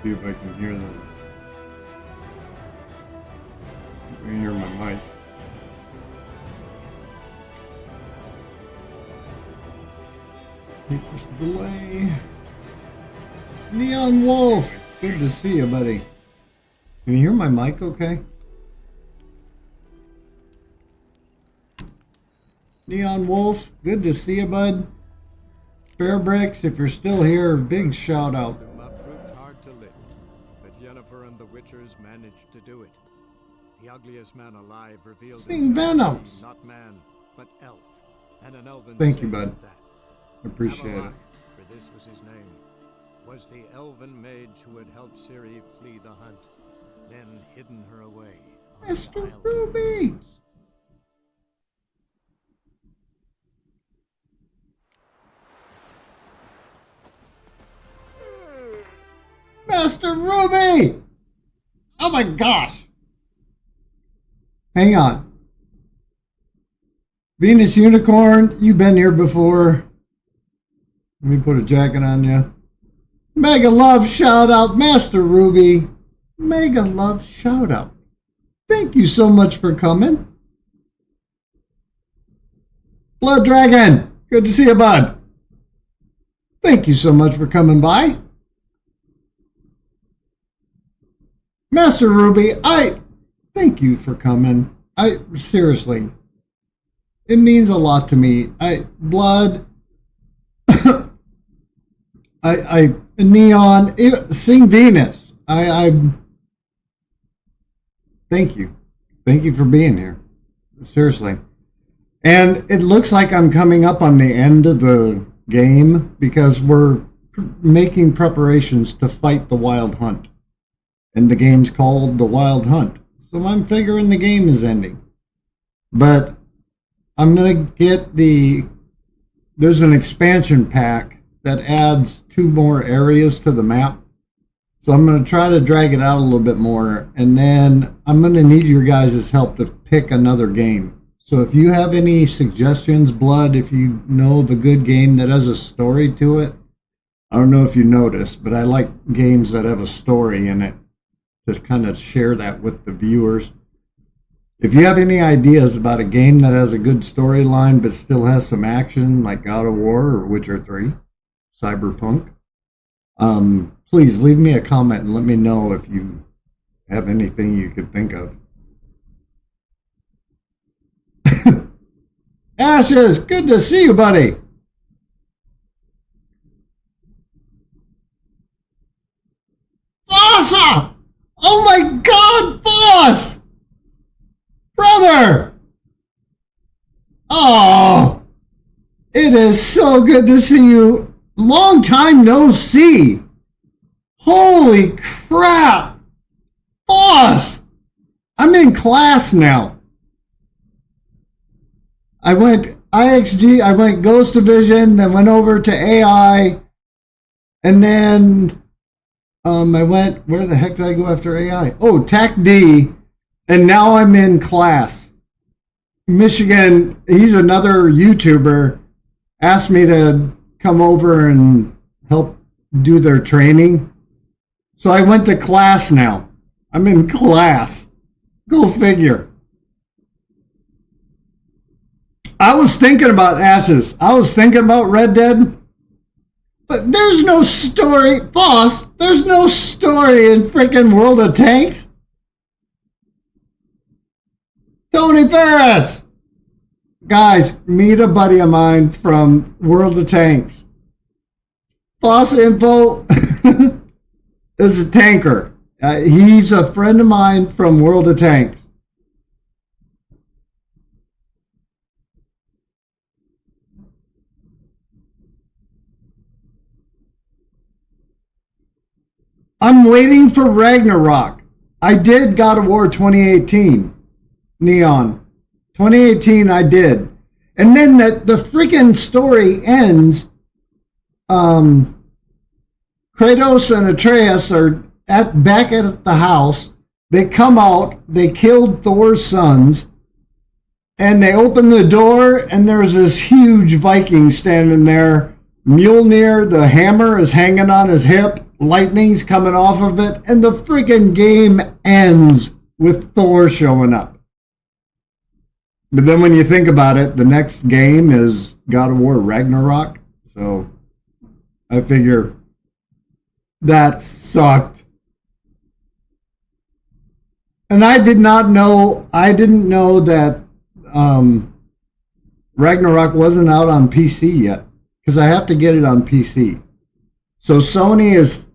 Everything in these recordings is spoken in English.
See if I can hear them. I can hear my mic. This delay. Neon Wolf, good to see you, buddy. Can you hear my mic okay? Neon Wolf, good to see you, bud. Fairbricks, if you're still here, big shout out. Proved hard to lift, but Yennefer and the Witchers managed to do it. The ugliest man alive revealed Sing Venoms. Not man, but elf, and an elven. Thank you, bud. I appreciate it. For this was his name, was the elven mage who had helped Ciri flee the hunt, then hidden her away. Mr. Ruby! Master Ruby! Oh my gosh! Hang on. Venus Unicorn, you've been here before. Let me put a jacket on you. Mega love shout out, Master Ruby. Mega love shout out. Thank you so much for coming. Blood Dragon, good to see you, bud. Thank you so much for coming by. Master Ruby, thank you for coming. Seriously, it means a lot to me. Blood, Neon, Sing Venus. Thank you. Thank you for being here. Seriously. And it looks like I'm coming up on the end of the game because we're making preparations to fight the Wild Hunt. And the game's called The Wild Hunt. So I'm figuring the game is ending. But I'm going to get there's an expansion pack that adds 2 more areas to the map. So I'm going to try to drag it out a little bit more. And then I'm going to need your guys' help to pick another game. So if you have any suggestions, Blood, if you know of a good game that has a story to it, I don't know if you noticed, but I like games that have a story in it, to kind of share that with the viewers. If you have any ideas about a game that has a good storyline but still has some action, like God of War or Witcher 3, Cyberpunk, please leave me a comment and let me know if you have anything you could think of. Ashes, good to see you, buddy. Awesome! Oh my God, boss! Brother! Oh, it is so good to see you. Long time no see. Holy crap! Boss! I'm in class now. I went IXG, I went Ghost Division, then went over to AI, and then I went, where the heck did I go after AI? Oh, TAC D, and now I'm in class. Michigan, he's another YouTuber, asked me to come over and help do their training. So I went to class now. I'm in class. Go figure. I was thinking about Ashes. I was thinking about Red Dead. But there's no story, boss. There's no story in freaking World of Tanks. Tony Ferris. Guys, meet a buddy of mine from World of Tanks. Boss info is a tanker. He's a friend of mine from World of Tanks. I'm waiting for Ragnarok. I did God of War 2018. Neon. 2018 I did. And then the freaking story ends. Kratos and Atreus are back at the house. They come out. They killed Thor's sons. And they open the door and there's this huge Viking standing there Mjolnir, the hammer is hanging on his hip, lightning's coming off of it, and the freaking game ends with Thor showing up. But then when you think about it, the next game is God of War Ragnarok. So I figure that sucked. And I didn't know that Ragnarok wasn't out on PC yet, because I have to get it on PC. So Sony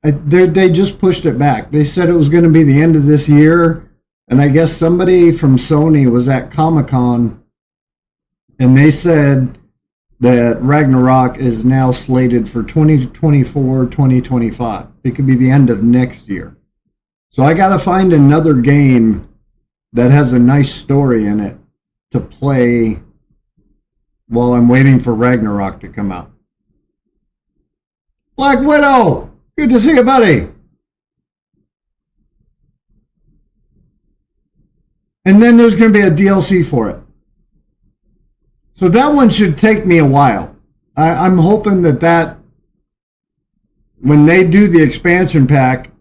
they just pushed it back. They said it was going to be the end of this year. And I guess somebody from Sony was at Comic-Con, and they said that Ragnarok is now slated for 2024, 2025. It could be the end of next year. So I got to find another game that has a nice story in it to play while I'm waiting for Ragnarok to come out. Black Widow! Good to see you, buddy! And then there's going to be a DLC for it. So that one should take me a while. I'm hoping that when they do the expansion pack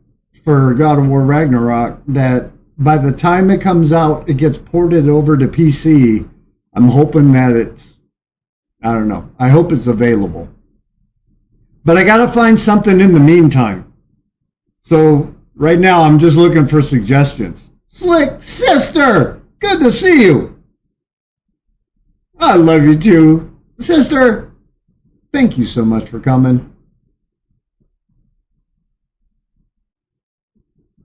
for God of War Ragnarok, that by the time it comes out, it gets ported over to PC. I'm hoping that I don't know. I hope it's available. But I got to find something in the meantime. So right now I'm just looking for suggestions. Slick sister, good to see you. I love you too, sister. Thank you so much for coming.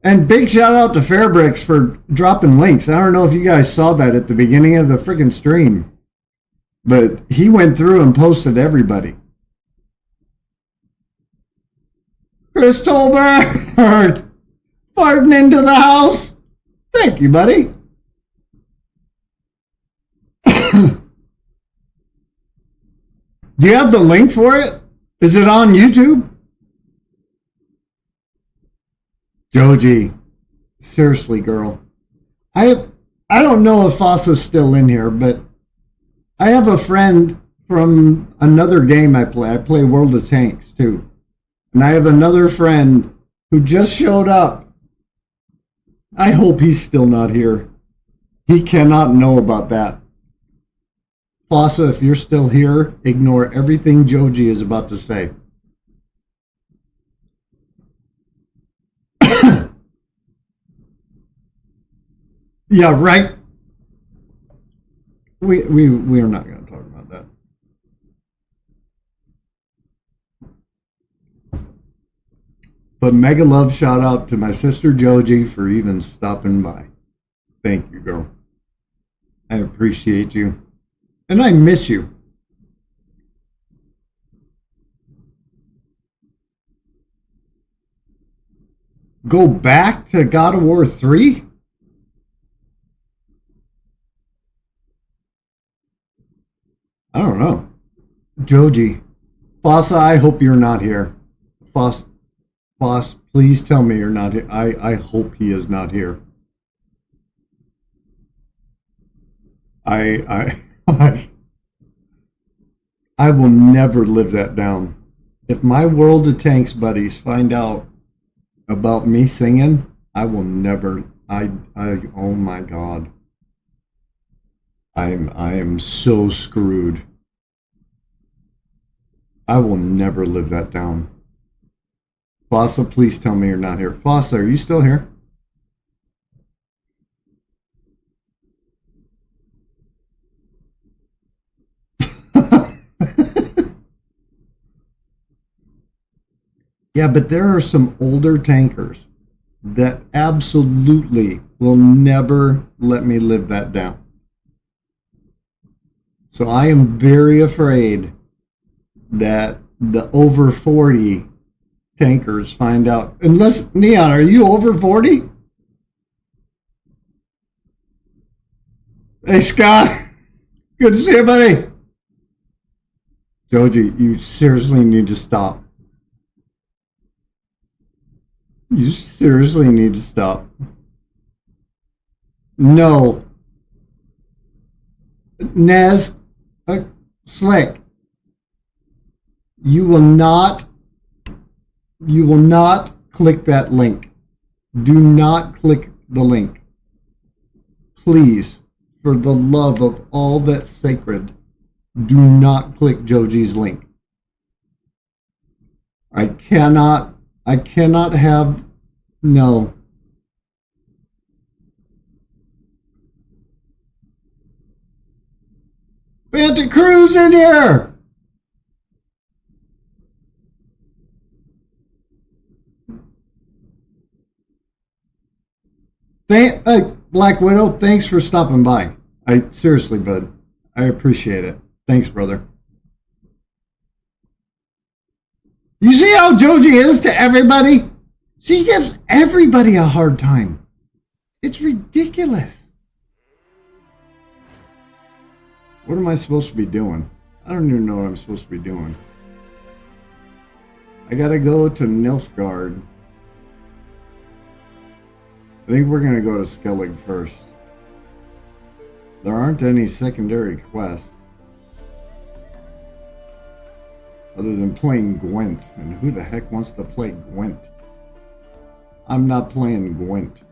And big shout out to Fairbricks for dropping links. I don't know if you guys saw that at the beginning of the freaking stream, but he went through and posted everybody. Chris Tolbert, farting into the house. Thank you, buddy. Do you have the link for it? Is it on YouTube? Joji, seriously, girl. I don't know if Fasa's still in here, but I have a friend from another game I play. I play World of Tanks too. And I have another friend who just showed up. I hope he's still not here. He cannot know about that. Fasa, if you're still here, ignore everything Joji is about to say. Yeah, right. We are not going to talk about that. But mega love shout out to my sister Joji for even stopping by. Thank you, girl. I appreciate you. And I miss you. Go back to God of War 3? I don't know. Joji. Fossa, I hope you're not here. Foss, please tell me you're not here. I hope he is not here. I will never live that down. If my World of Tanks buddies find out about me singing, I will never. Oh my God. I am so screwed. I will never live that down. Fossa, please tell me you're not here. Fossa, are you still here? Yeah, but there are some older tankers that absolutely will never let me live that down. So I am very afraid that the over 40 tankers find out. Unless, Neon, are you over 40? Hey, Scott. Good to see you, buddy. Joji, you seriously need to stop. You seriously need to stop. No. Nez, Slick. You will not click that link. Do not click the link. Please, for the love of all that's sacred, do not click Joji's link. I cannot have, no. Fanta Cruz in here! Black Widow, thanks for stopping by. Seriously, bud, I appreciate it. Thanks, brother. You see how Joji is to everybody? She gives everybody a hard time. It's ridiculous. What am I supposed to be doing? I don't even know what I'm supposed to be doing. I gotta go to Nilfgaard. I think we're going to go to Skellig first. There aren't any secondary quests. Other than playing Gwent. And who the heck wants to play Gwent? I'm not playing Gwent.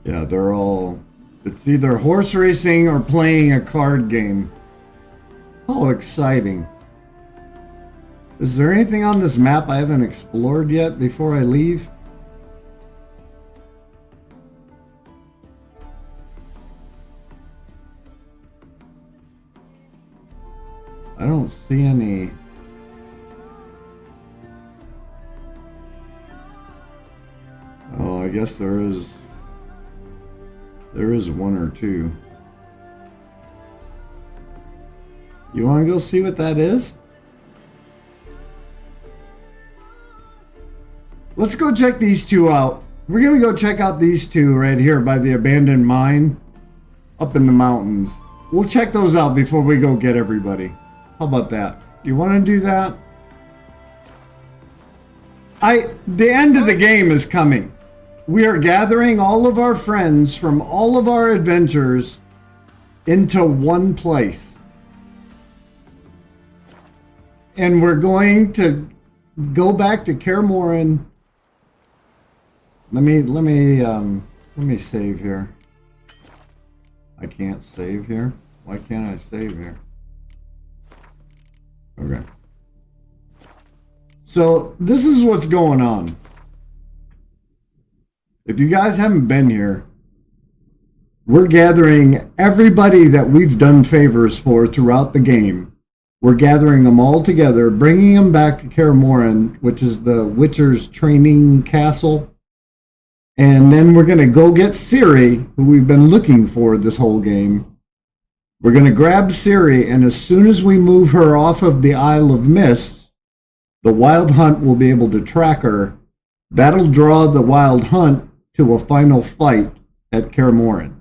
Yeah, they're all... It's either horse racing or playing a card game. How exciting. Is there anything on this map I haven't explored yet before I leave? I don't see any. Oh, I guess there is one or two. You want to go see what that is? Let's go check these two out. We're going to go check out these two right here by the abandoned mine up in the mountains. We'll check those out before we go get everybody. How about that? You want to do that? The end of the game is coming. We are gathering all of our friends from all of our adventures into one place. And we're going to go back to Kaer Morhen. Let me save here. I can't save here. Why can't I save here? Okay. So this is what's going on. If you guys haven't been here, we're gathering everybody that we've done favors for throughout the game. We're gathering them all together, bringing them back to Kaer Morhen, which is the Witcher's training castle. And then we're going to go get Ciri, who we've been looking for this whole game. We're going to grab Ciri, and as soon as we move her off of the Isle of Mists, the Wild Hunt will be able to track her. That'll draw the Wild Hunt to a final fight at Kaer Morhen.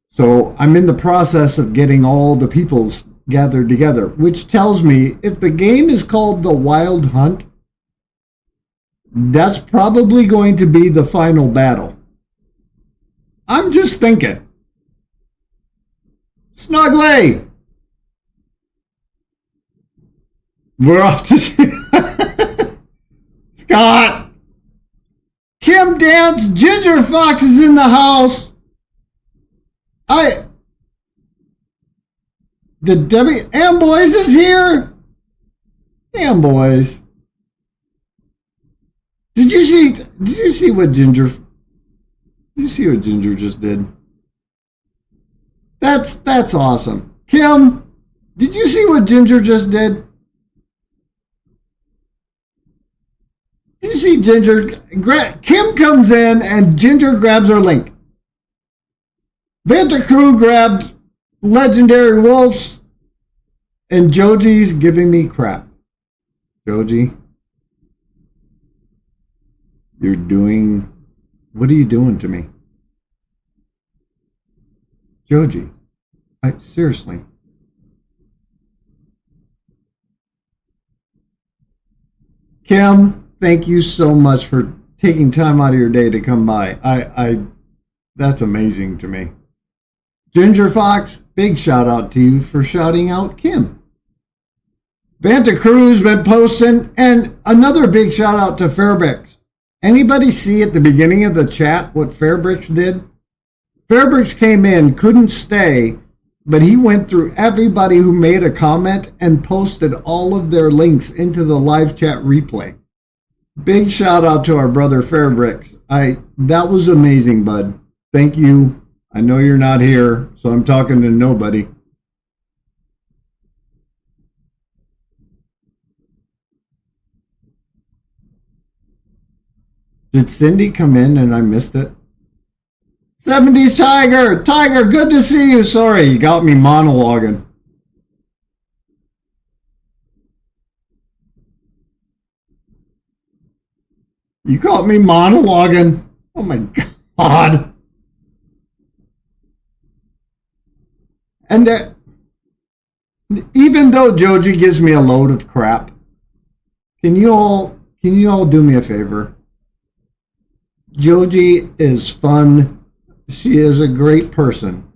So I'm in the process of getting all the peoples gathered together, which tells me if the game is called the Wild Hunt, that's probably going to be the final battle. I'm just thinking. Snuggly! We're off to see Scott! Kim Dance, Ginger Fox is in the house. The Debbie Amboys is here. Amboys. Did you see what Ginger? Did you see what Ginger just did? That's awesome. Kim, did you see what Ginger just did? Did you see Ginger? Kim comes in and Ginger grabs her link. Vanta Crew grabbed Legendary Wolves, and Joji's giving me crap. Joji, what are you doing to me? Joji, seriously. Kim, thank you so much for taking time out of your day to come by. That's amazing to me. Ginger Fox, big shout out to you for shouting out Kim. Vanta Cruz been posting, and another big shout out to Fairbricks. Anybody see at the beginning of the chat what Fairbricks did? Fairbricks came in, couldn't stay, but he went through everybody who made a comment and posted all of their links into the live chat replay. Big shout out to our brother Fairbricks. That was amazing, bud. Thank you. I know you're not here, so I'm talking to nobody. Did Cindy come in and I missed it? 70s Tiger! Tiger, good to see you. Sorry, you got me monologuing. You caught me monologuing. Oh my God. And that, even though Joji gives me a load of crap, can you all do me a favor? Joji is fun. She is a great person.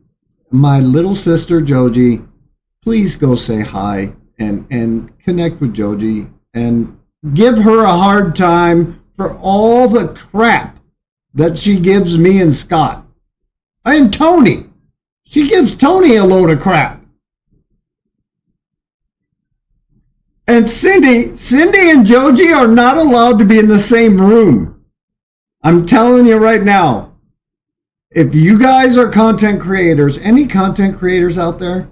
My little sister Joji, please go say hi and connect with Joji and give her a hard time for all the crap that she gives me and Scott. And Tony. She gives Tony a load of crap. And Cindy and Joji are not allowed to be in the same room. I'm telling you right now. If you guys are content creators, any content creators out there,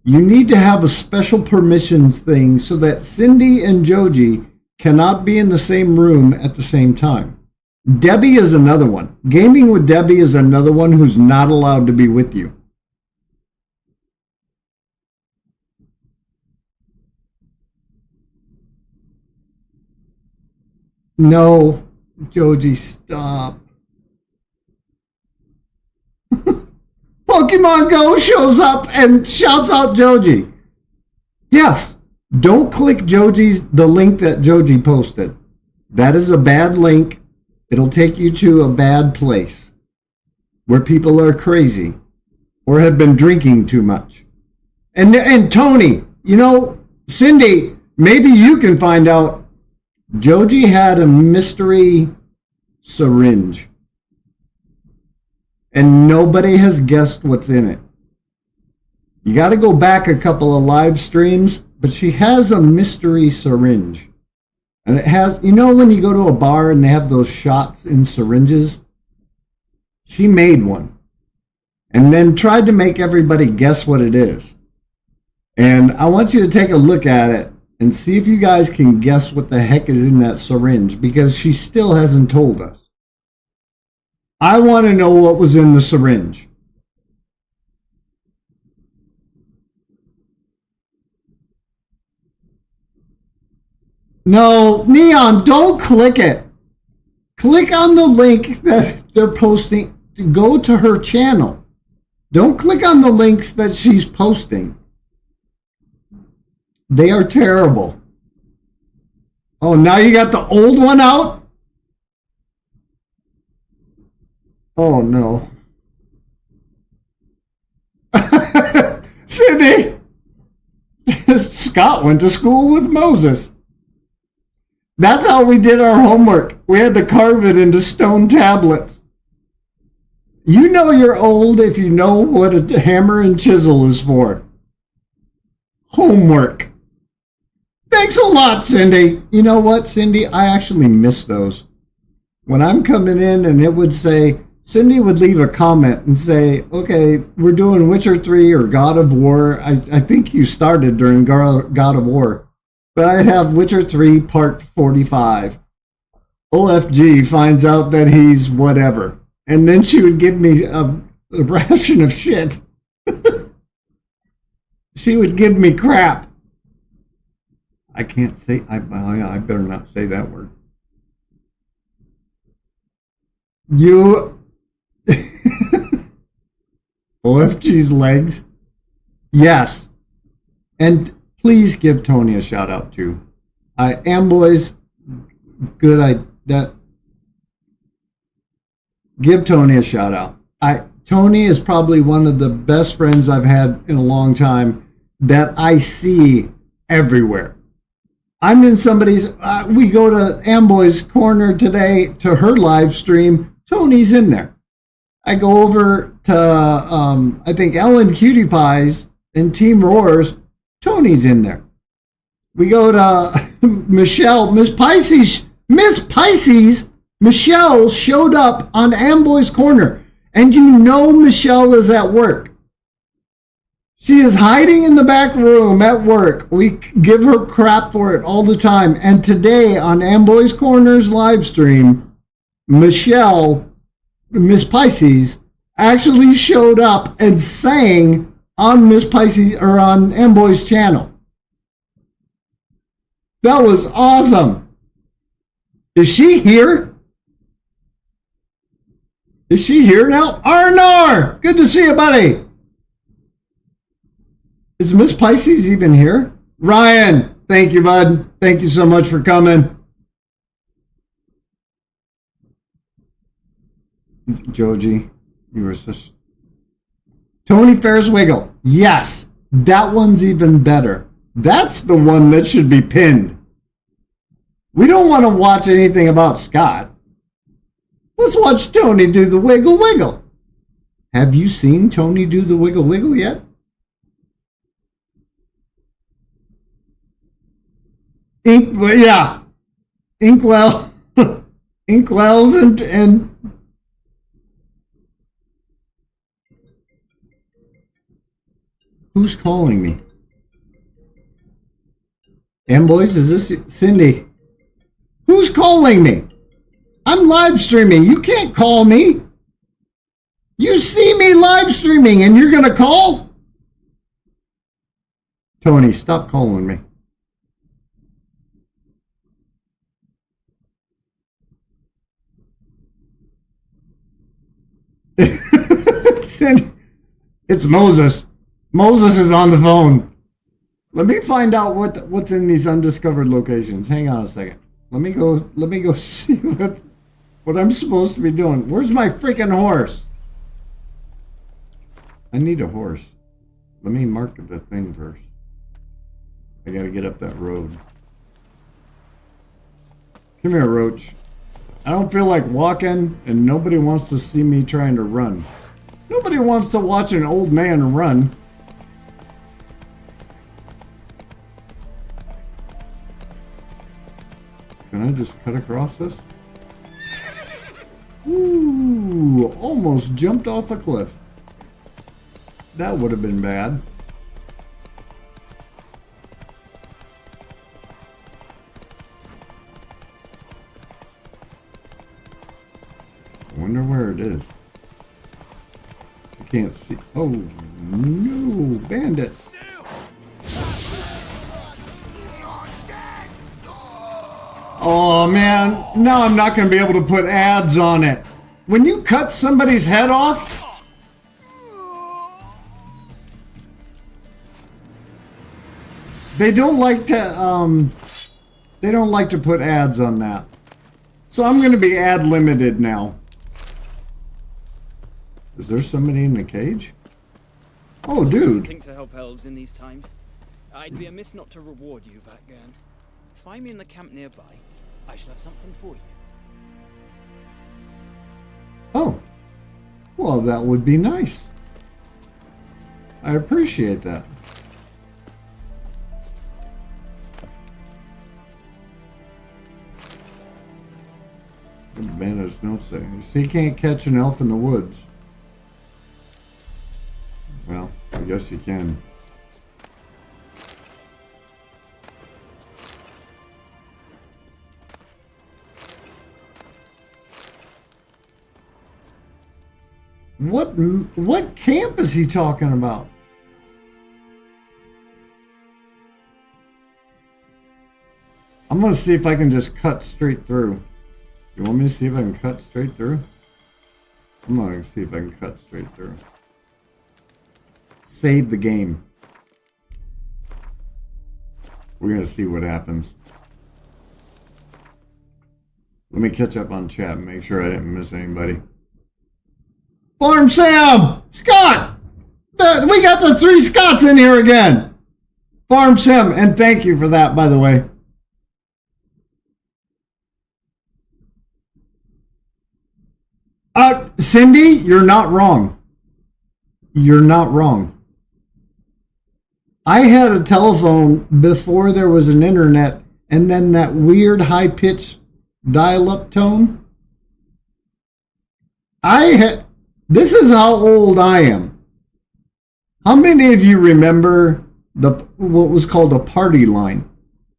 you need to have a special permissions thing so that Cindy and Joji cannot be in the same room at the same time. Debbie is another one. Gaming with Debbie is another one who's not allowed to be with you. No, Joji, stop. Pokemon Go shows up and shouts out Joji. Yes, don't click the link that Joji posted. That is a bad link. It'll take you to a bad place where people are crazy or have been drinking too much. And Tony, Cindy, maybe you can find out. Joji had a mystery syringe. And nobody has guessed what's in it. You got to go back a couple of live streams, but she has a mystery syringe. And it has, when you go to a bar and they have those shots in syringes? She made one. And then tried to make everybody guess what it is. And I want you to take a look at it and see if you guys can guess what the heck is in that syringe, because she still hasn't told us. I want to know what was in the syringe. No, Neon, don't click it. Click on the link that they're posting to go to her channel. Don't click on the links that she's posting. They are terrible. Oh, now you got the old one out? Oh, no. Sydney! Scott went to school with Moses. That's how we did our homework. We had to carve it into stone tablets. You know you're old if you know what a hammer and chisel is for. Homework. Thanks a lot, Cindy. You know what, Cindy? I actually miss those. When I'm coming in and it would say, Cindy would leave a comment and say, okay, we're doing Witcher 3 or God of War. I think you started during God of War. But I'd have Witcher 3 part 45. OFG finds out that he's whatever. And then she would give me a ration of shit. She would give me crap. I can't say, I better not say that word. You, OFG's legs? Yes. And please give Tony a shout out too. Amboys, good, give Tony a shout out. Tony is probably one of the best friends I've had in a long time that I see everywhere. I'm in somebody's, we go to Amboy's Corner today to her live stream. Tony's in there. I go over to, I think, Ellen Cutie Pies and Team Roars. Tony's in there. We go to Michelle, Miss Pisces. Michelle showed up on Amboy's Corner. And you know Michelle is at work. She is hiding in the back room at work. We give her crap for it all the time. And today on Amboy's Corner's live stream, Michelle, Miss Pisces, actually showed up and sang on Miss Pisces or on Amboy's channel. That was awesome. Is she here? Is she here now? Arnar! Good to see you, buddy. Is Miss Pisces even here? Ryan, thank you, bud. Thank you so much for coming. Joji, you were such... Tony Ferris Wiggle. Yes, that one's even better. That's the one that should be pinned. We don't want to watch anything about Scott. Let's watch Tony do the Wiggle Wiggle. Have you seen Tony do the Wiggle Wiggle yet? Yeah. Inkwell. Inkwells and who's calling me? Amboys, is this Cindy? Who's calling me? I'm live streaming. You can't call me. You see me live streaming and you're going to call? Tony, stop calling me. It's Moses. Moses is on the phone. Let me find out what's in these undiscovered locations. Hang on a second. Let me go see what I'm supposed to be doing. Where's my freaking horse? I need a horse. Let me mark the thing first. I gotta get up that road. Come here, Roach. I don't feel like walking, and nobody wants to see me trying to run. Nobody wants to watch an old man run. Can I just cut across this? Ooh, almost jumped off a cliff. That would have been bad. I wonder where it is. I can't see. Oh, no, bandit. Oh, man. Now I'm not going to be able to put ads on it. When you cut somebody's head off, they don't like to put ads on that. So I'm going to be ad limited now. Is there somebody in the cage? Oh, dude. Think to help elves in these times. I'd be amiss not to reward you, Vatgern. Find me in the camp nearby. I shall have something for you. Oh. Well, that would be nice. I appreciate that. What did Bandit's note say? He can't catch an elf in the woods. Well, I guess you can. What camp is he talking about? I'm gonna see if I can just cut straight through. You want me to see if I can cut straight through? I'm gonna see if I can cut straight through. Save the game. We're gonna see what happens. Let me catch up on chat and make sure I didn't miss anybody. Farm Sam! Scott! We got the 3 Scotts in here again! Farm Sim, and thank you for that, by the way. Cindy, you're not wrong. You're not wrong. I had a telephone before there was an internet, and then that weird high-pitched dial-up tone. This is how old I am. How many of you remember what was called a party line,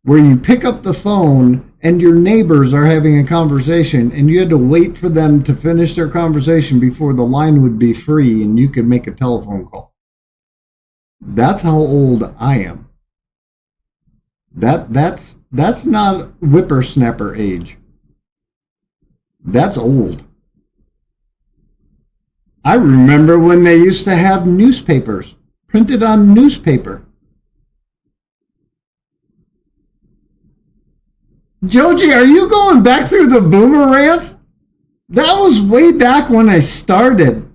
where you pick up the phone and your neighbors are having a conversation and you had to wait for them to finish their conversation before the line would be free and you could make a telephone call? That's how old I am. That's not whippersnapper age. That's old. I remember when they used to have newspapers printed on newspaper. Joji, are you going back through the boomer rant? That was way back when I started.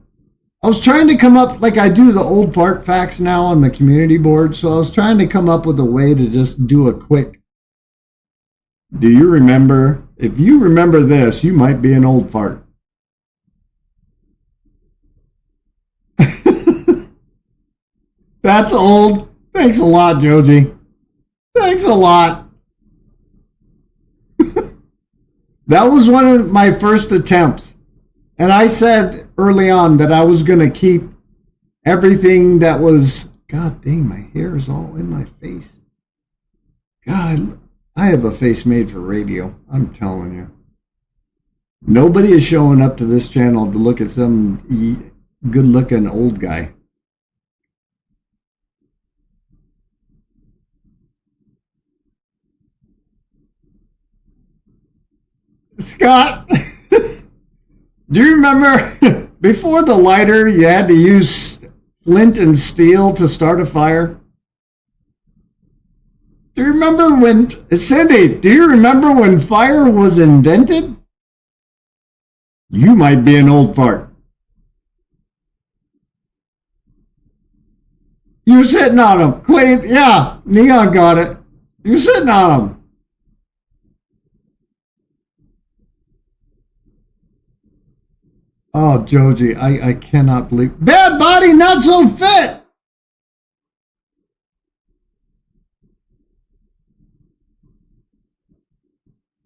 I was trying to come up, like I do the old fart facts now on the community board, so I was trying to come up with a way to just do a quick. Do you remember? If you remember this, you might be an old fart. That's old. Thanks a lot, Joji. Thanks a lot. That was one of my first attempts. And I said early on that I was going to keep everything that was... God dang, my hair is all in my face. God, I have a face made for radio. I'm telling you. Nobody is showing up to this channel to look at some good-looking old guy. Scott, do you remember before the lighter you had to use flint and steel to start a fire? Do you remember when, Cindy, do you remember when fire was invented? You might be an old fart. You're sitting on them. Clay, yeah, Neon got it. You're sitting on them. Oh, Joji, I cannot believe... Bad body, not so fit!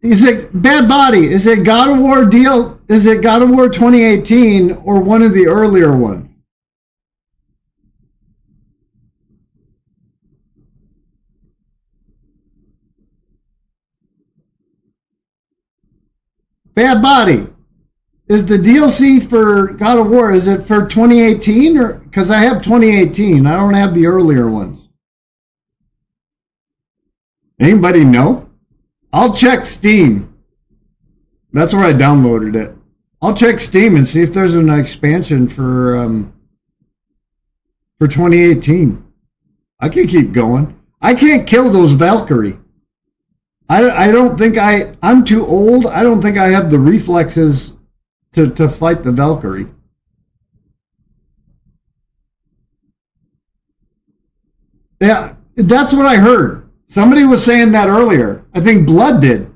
Is it Bad Body? Is it God of War deal? Is it God of War 2018 or one of the earlier ones? Bad Body. Is the DLC for God of War, is it for 2018? Or because I have 2018, I don't have the earlier ones. Anybody know? I'll check Steam. That's where I downloaded it. I'll check Steam and see if there's an expansion for 2018. I can keep going. I can't kill those Valkyrie. I don't think I'm too old. I don't think I have the reflexes to fight the Valkyrie. Yeah, that's what I heard. Somebody was saying that earlier. I think Blood did.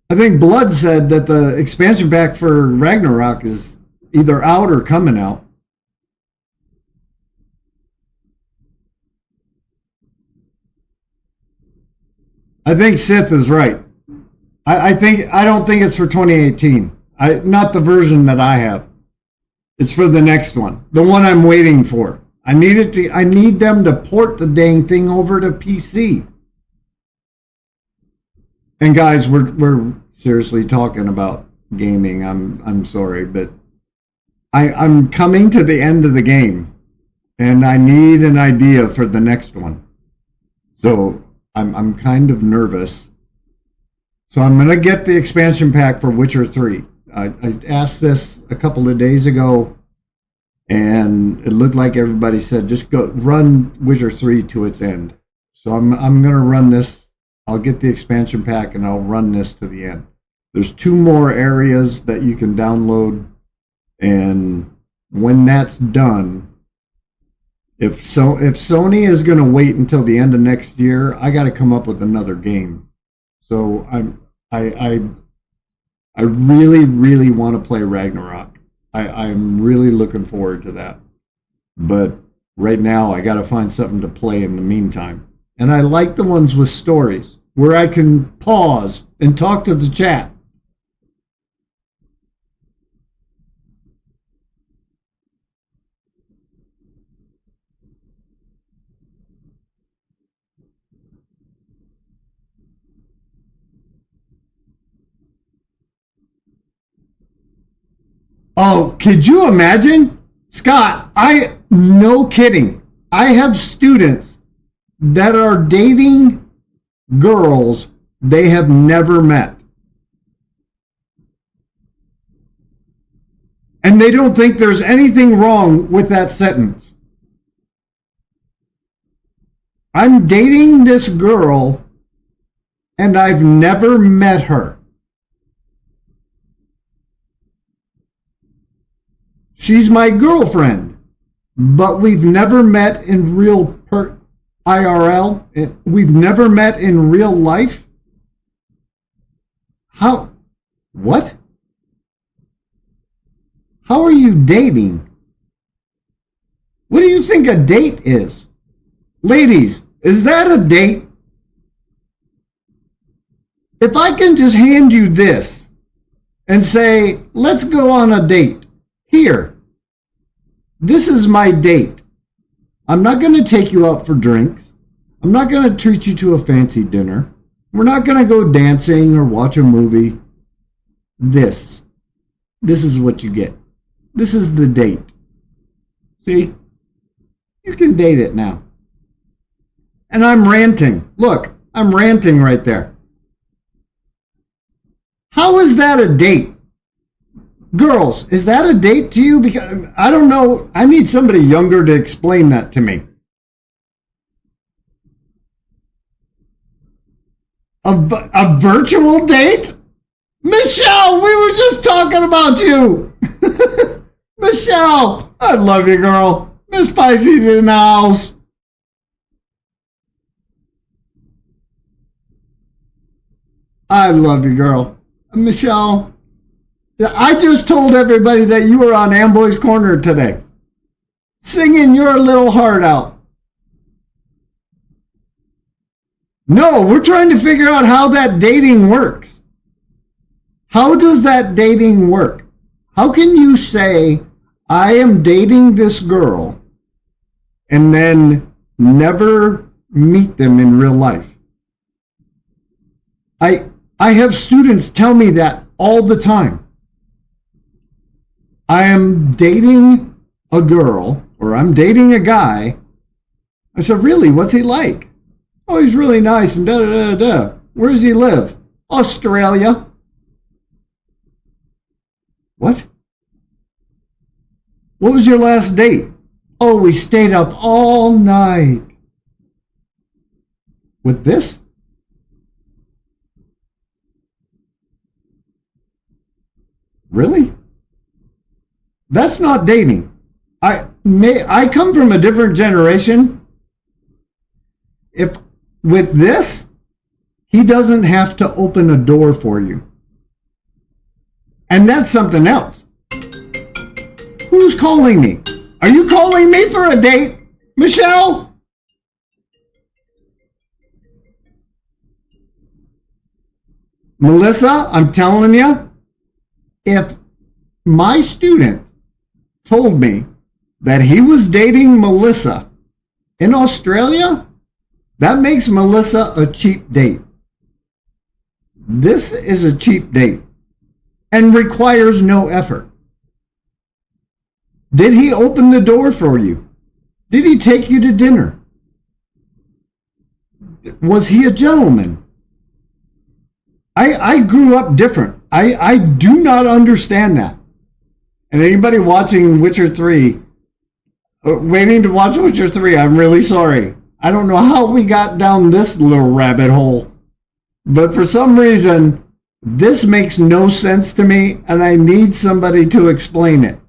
I think Blood said that the expansion pack for Ragnarok is either out or coming out. I think Sith is right. I don't think it's for 2018. Not the version that I have. It's for the next one. The one I'm waiting for. I need them to port the dang thing over to PC. And guys, we're seriously talking about gaming. I'm sorry, but I'm coming to the end of the game and I need an idea for the next one. So I'm kind of nervous. So I'm going to get the expansion pack for Witcher 3. I asked this a couple of days ago, and it looked like everybody said, just go run Witcher 3 to its end. So I'm going to run this. I'll get the expansion pack, and I'll run this to the end. There's 2 more areas that you can download And when that's done, if Sony is going to wait until the end of next year, I got to come up with another game. So I really, really want to play Ragnarok. I'm really looking forward to that. But right now, I got to find something to play in the meantime. And I like the ones with stories where I can pause and talk to the chat. Oh, could you imagine? Scott, no kidding. I have students that are dating girls they have never met. And they don't think there's anything wrong with that sentence. I'm dating this girl and I've never met her. She's my girlfriend, but we've never met in real IRL. We've never met in real life. How? What? How are you dating? What do you think a date is? Ladies, is that a date? If I can just hand you this and say, let's go on a date. Here, this is my date. I'm not going to take you out for drinks. I'm not going to treat you to a fancy dinner. We're not going to go dancing or watch a movie. This is what you get. This is the date. See? You can date it now. And I'm ranting. Look, I'm ranting right there. How is that a date? Girls, is that a date to you? Because I don't know. I need somebody younger to explain that to me. A virtual date? Michelle, we were just talking about you. Michelle, I love you, girl. Miss Pisces in the house. I love you, girl. Michelle, I just told everybody that you were on Amboy's Corner today, singing your little heart out. No, we're trying to figure out how that dating works. How does that dating work? How can you say, I am dating this girl, and then never meet them in real life? I have students tell me that all the time. I am dating a girl, or I'm dating a guy. I said, really, what's he like? Oh, he's really nice and da-da-da-da. Where does he live? Australia. What? What was your last date? Oh, we stayed up all night. With this? Really? That's not dating. I come from a different generation. If with this, he doesn't have to open a door for you. And that's something else. Who's calling me? Are you calling me for a date, Michelle? Melissa, I'm telling you, if my student told me that he was dating Melissa in Australia, that makes Melissa a cheap date. This is a cheap date and requires no effort. Did he open the door for you? Did he take you to dinner? Was he a gentleman? I grew up different. I do not understand that. And anybody watching Witcher 3, waiting to watch Witcher 3, I'm really sorry. I don't know how we got down this little rabbit hole. But for some reason, this makes no sense to me, and I need somebody to explain it.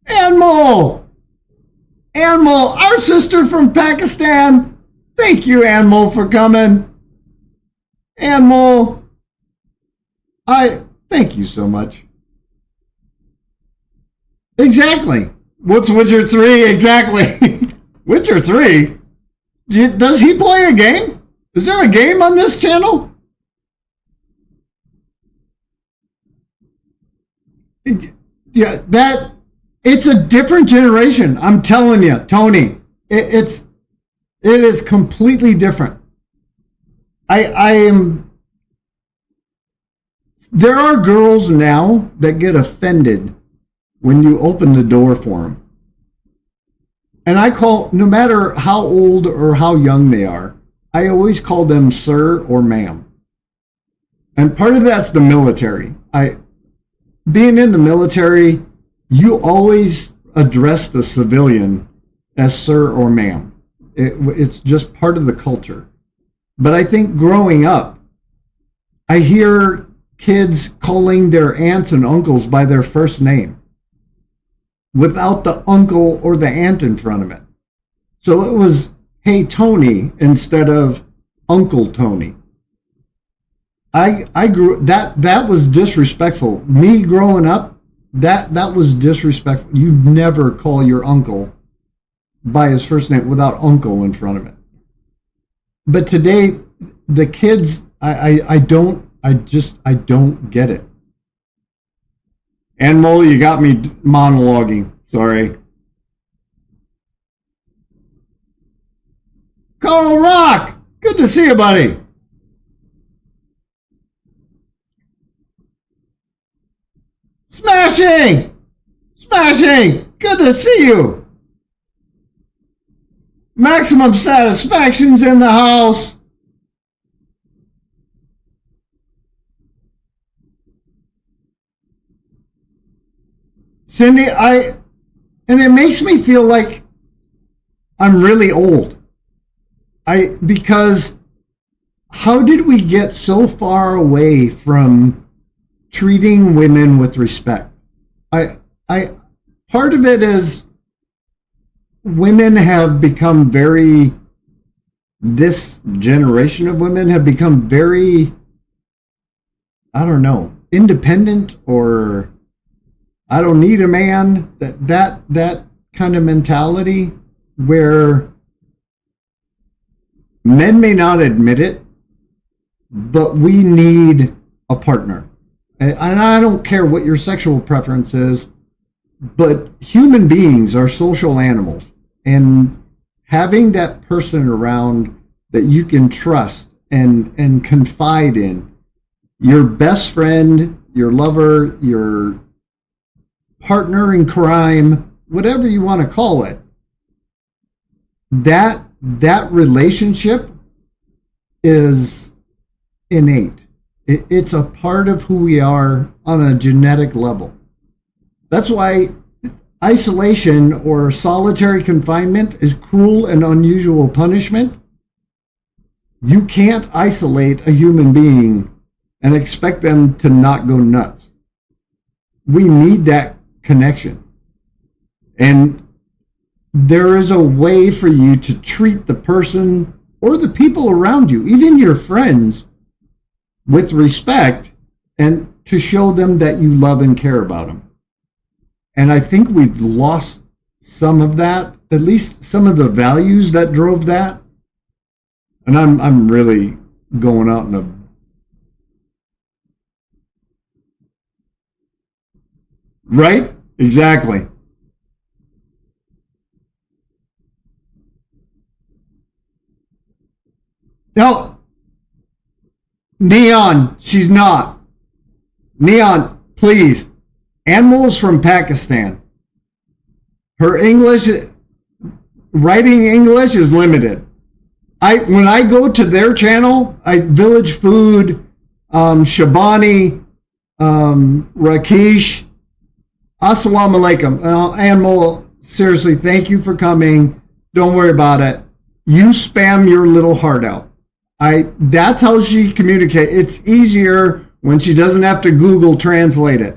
Anmol! Anmol, our sister from Pakistan. Thank you, Anmol, for coming. Anmol, I thank you so much. Exactly. What's Witcher 3? Exactly. Witcher 3? Does he play a game? Is there a game on this channel? Yeah, it's a different generation. I'm telling you, Tony. It is completely different. I am. There are girls now that get offended when you open the door for them. And I call, no matter how old or how young they are, I always call them sir or ma'am. And part of that's the military. Being in the military, you always address the civilian as sir or ma'am. It's just part of the culture. But I think growing up, I hear kids calling their aunts and uncles by their first name without the uncle or the aunt in front of it. So it was, hey, Tony, instead of Uncle Tony. I grew, that was disrespectful. Me growing up, that was disrespectful. You never call your uncle by his first name without uncle in front of it. But today, the kids, I don't get it. Anmol, you got me monologuing. Sorry. Carl Rock! Good to see you, buddy. Smashing! Smashing! Good to see you. Maximum Satisfaction's in the house. Cindy, and it makes me feel like I'm really old. Because how did we get so far away from treating women with respect? Part of it is women have become this generation of women have become very, I don't know, independent, or I don't need a man, that kind of mentality where men may not admit it, but we need a partner. And I don't care what your sexual preference is, but human beings are social animals. And having that person around that you can trust and confide in, your best friend, your lover, your partner in crime, whatever you want to call it, that relationship is innate. It's a part of who we are on a genetic level. That's why isolation or solitary confinement is cruel and unusual punishment. You can't isolate a human being and expect them to not go nuts. We need that connection. And there is a way for you to treat the person or the people around you, even your friends, with respect, and to show them that you love and care about them. And I think we've lost some of that, at least some of the values that drove that. And I'm really going out in a right? Exactly. No. Neon, she's not. Neon, please. Anmol's from Pakistan. Her English, writing English is limited. When I go to their channel, Village Food, Shabani, Rakesh, Assalamu alaikum. Anmol, seriously, thank you for coming. Don't worry about it. You spam your little heart out. That's how she communicates. It's easier when she doesn't have to Google translate it.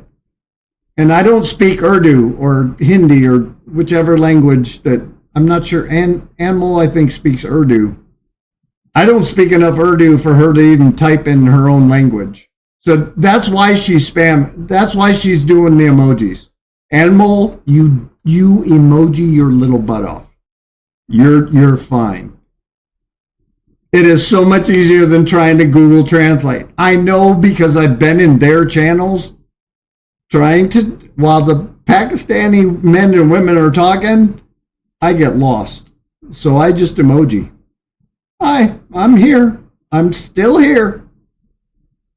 And I don't speak Urdu or Hindi or whichever language that, I'm not sure. Animal, I think, speaks Urdu. I don't speak enough Urdu for her to even type in her own language. So that's why she's that's why she's doing the emojis. Animal, you emoji your little butt off. You're fine. It is so much easier than trying to Google Translate. I know, because I've been in their channels trying to, while the Pakistani men and women are talking, I get lost. So I just emoji. Hi, I'm here. I'm still here.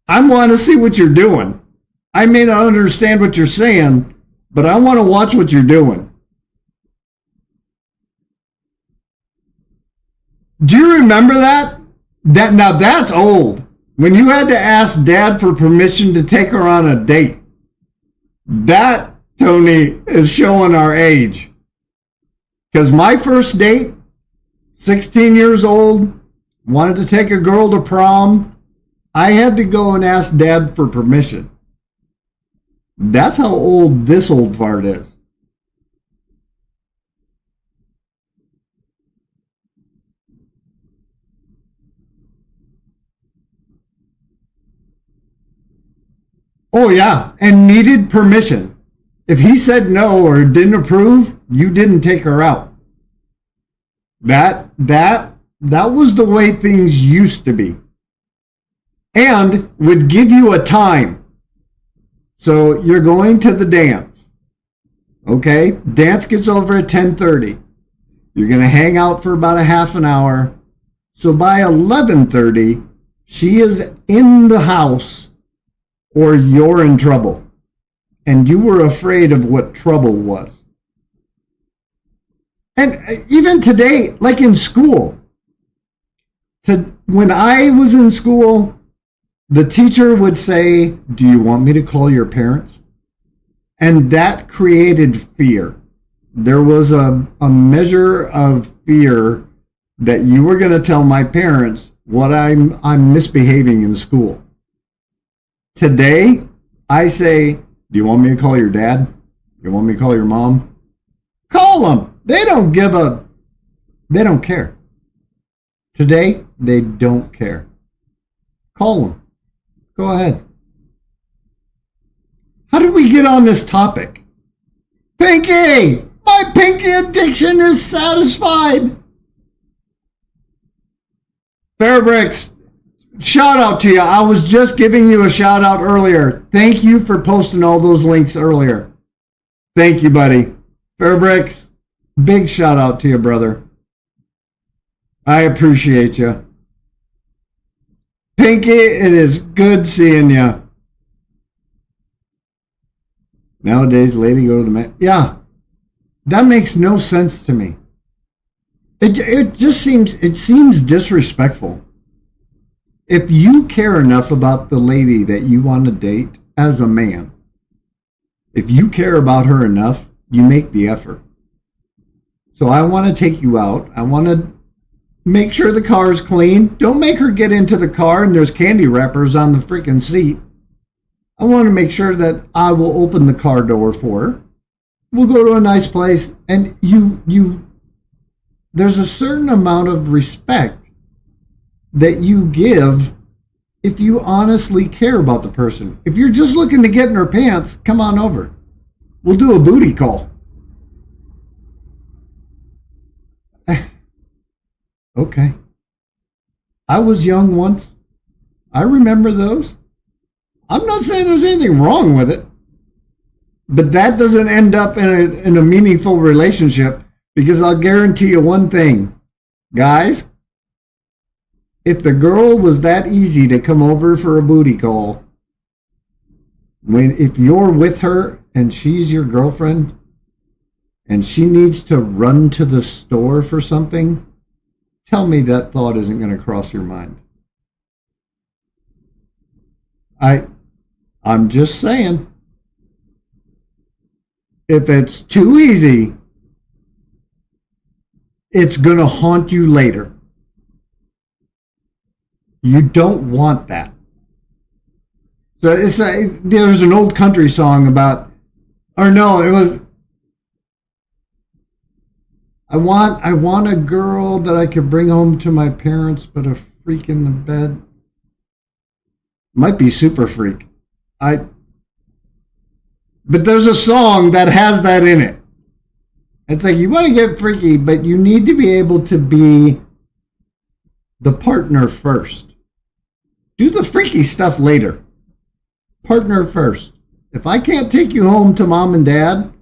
I want to see what you're doing. I may not understand what you're saying, but I want to watch what you're doing. Do you remember that? Now that's old. When you had to ask Dad for permission to take her on a date. That, Tony, is showing our age. Because my first date, 16 years old, wanted to take a girl to prom, I had to go and ask Dad for permission. That's how old this old fart is. Oh yeah, and needed permission. If he said no or didn't approve, you didn't take her out. That was the way things used to be. And would give you a time. So you're going to the dance. Okay? Dance gets over at 10:30. You're going to hang out for about a half an hour. So by 11:30, she is in the house, or you're in trouble. And you were afraid of what trouble was. And even today, like in school, when I was in school, the teacher would say, "Do you want me to call your parents?" And that created fear. There was a measure of fear that you were going to tell my parents what I'm misbehaving in school. Today, I say, "Do you want me to call your dad? Do you want me to call your mom?" Call them. They don't care. Today, they don't care. Call them. Go ahead. How did we get on this topic? Pinky! My pinky addiction is satisfied. Fairbricks, shout out to you. I was just giving you a shout out earlier. Thank you for posting all those links earlier. Thank you, buddy. Fairbricks, big shout out to you, brother. I appreciate you. Pinky, it is good seeing you. Nowadays, lady, go to the man. Yeah, that makes no sense to me. It just seems disrespectful. If you care enough about the lady that you want to date as a man, if you care about her enough, you make the effort. So I want to take you out. I want to make sure the car is clean. Don't make her get into the car and there's candy wrappers on the freaking seat. I want to make sure that I will open the car door for her. We'll go to a nice place, and there's a certain amount of respect that you give if you honestly care about the person. If you're just looking to get in her pants, come on over. We'll do a booty call. Okay. I was young once. I remember those. I'm not saying there's anything wrong with it, but that doesn't end up in a meaningful relationship, because I'll guarantee you one thing, guys. If the girl was that easy to come over for a booty call, if you're with her and she's your girlfriend and she needs to run to the store for something, tell me that thought isn't going to cross your mind. I'm just saying, if it's too easy, it's going to haunt you later. You don't want that. So there's an old country song about Or no, it was. I want a girl that I could bring home to my parents, but a freak in the bed. Might be Super Freak. But there's a song that has that in it. It's like you want to get freaky, but you need to be able to be the partner first. Do the freaky stuff later. Partner first. If I can't take you home to mom and dad,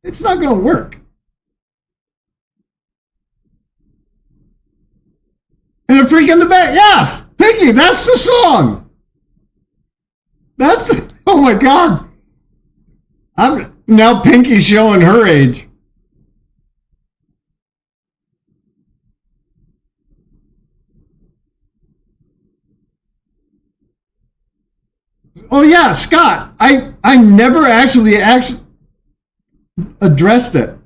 it's not going to work. And a freak in the bed. Yes! Pinky, that's the song. Oh my God. I'm now Pinky showing her age. Oh yeah, Scott. I never actually addressed it.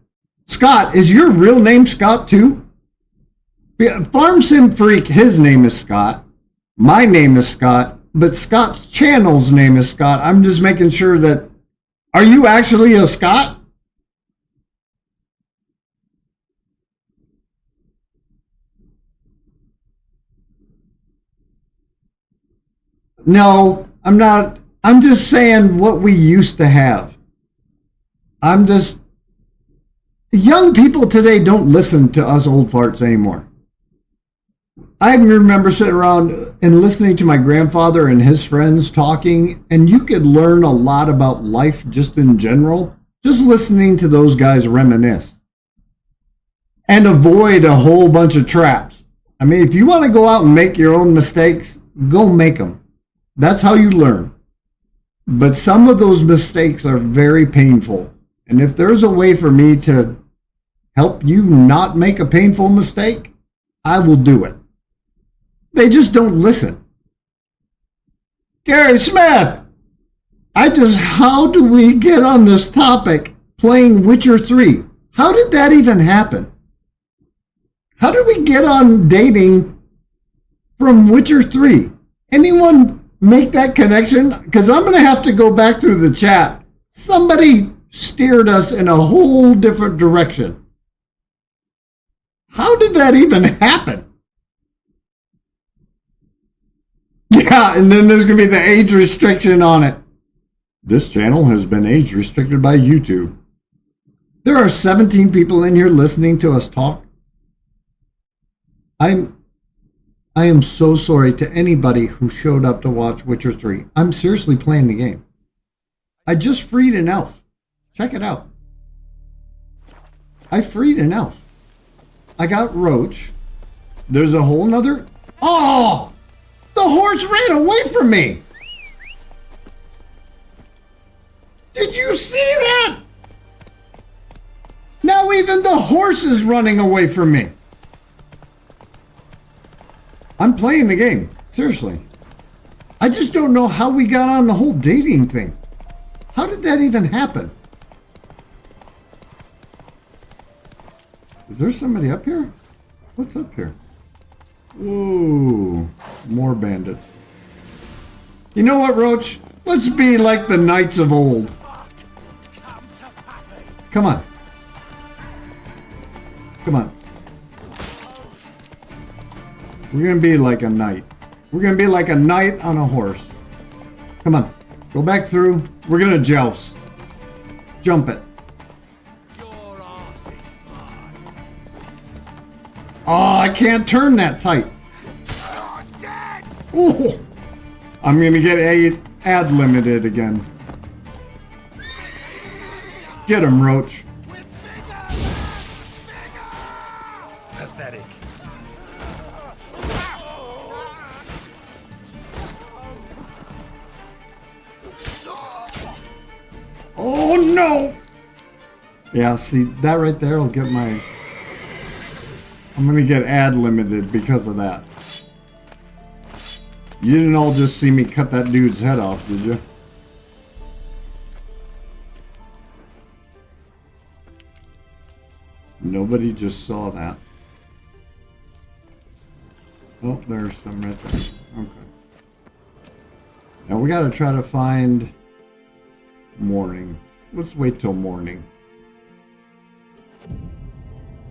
Scott, is your real name Scott too? Farm Sim Freak, his name is Scott. My name is Scott, but Scott's channel's name is Scott. I'm just making sure that. Are you actually a Scott? No, I'm not. I'm just saying what we used to have. Young people today don't listen to us old farts anymore. I remember sitting around and listening to my grandfather and his friends talking, and you could learn a lot about life just in general, just listening to those guys reminisce. And avoid a whole bunch of traps. I mean, if you want to go out and make your own mistakes, go make them. That's how you learn. But some of those mistakes are very painful. And if there's a way for me to help you not make a painful mistake, I will do it. They just don't listen. Gary Smith, how do we get on this topic playing Witcher 3? How did that even happen? How did we get on dating from Witcher 3? Anyone make that connection? Because I'm going to have to go back through the chat. Somebody steered us in a whole different direction. How did that even happen? Yeah, and then there's going to be the age restriction on it. This channel has been age restricted by YouTube. There are 17 people in here listening to us talk. I am so sorry to anybody who showed up to watch Witcher 3. I'm seriously playing the game. I just freed an elf. Check it out. I freed an elf. I got Roach. There's a whole nother... Oh! The horse ran away from me! Did you see that? Now even the horse is running away from me. I'm playing the game. Seriously. I just don't know how we got on the whole dating thing. How did that even happen? Is there somebody up here? What's up here? Whoa. More bandits. You know what, Roach? Let's be like the knights of old. Come on. Come on. We're going to be like a knight. We're going to be like a knight on a horse. Come on. Go back through. We're going to joust. Jump it. Oh, I can't turn that tight. Ooh. I'm going to get ad limited again. Get him, Roach. Pathetic. Oh no! Yeah, see, that right there will get my... I'm gonna get ad limited because of that. You didn't all just see me cut that dude's head off, did you? Nobody just saw that. Oh, there's some right there. Okay. Now we gotta try to find morning. Let's wait till morning.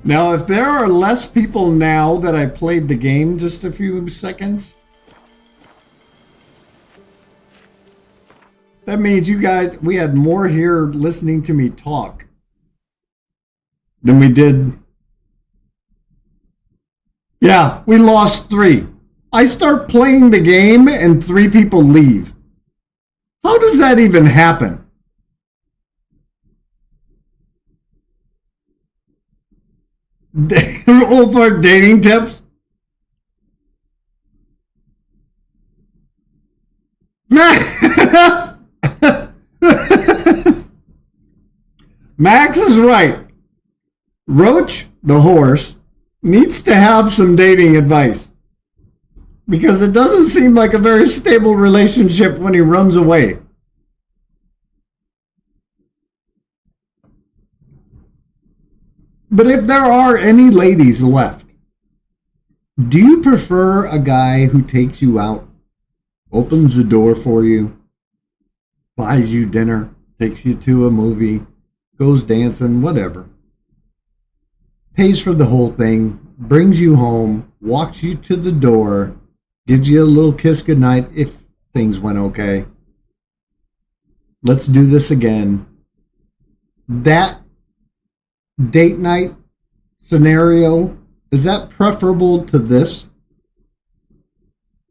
Now, if there are less people now that I played the game just a few seconds, that means you guys, we had more here listening to me talk than we did. Yeah, we lost 3. I start playing the game and 3 people leave. How does that even happen? All for dating tips. Max is right. Roach, the horse, needs to have some dating advice. Because it doesn't seem like a very stable relationship when he runs away. But if there are any ladies left, do you prefer a guy who takes you out, opens the door for you, buys you dinner, takes you to a movie, goes dancing, whatever, pays for the whole thing, brings you home, walks you to the door, gives you a little kiss goodnight if things went okay. Let's do this again. That date night scenario, is that preferable to this?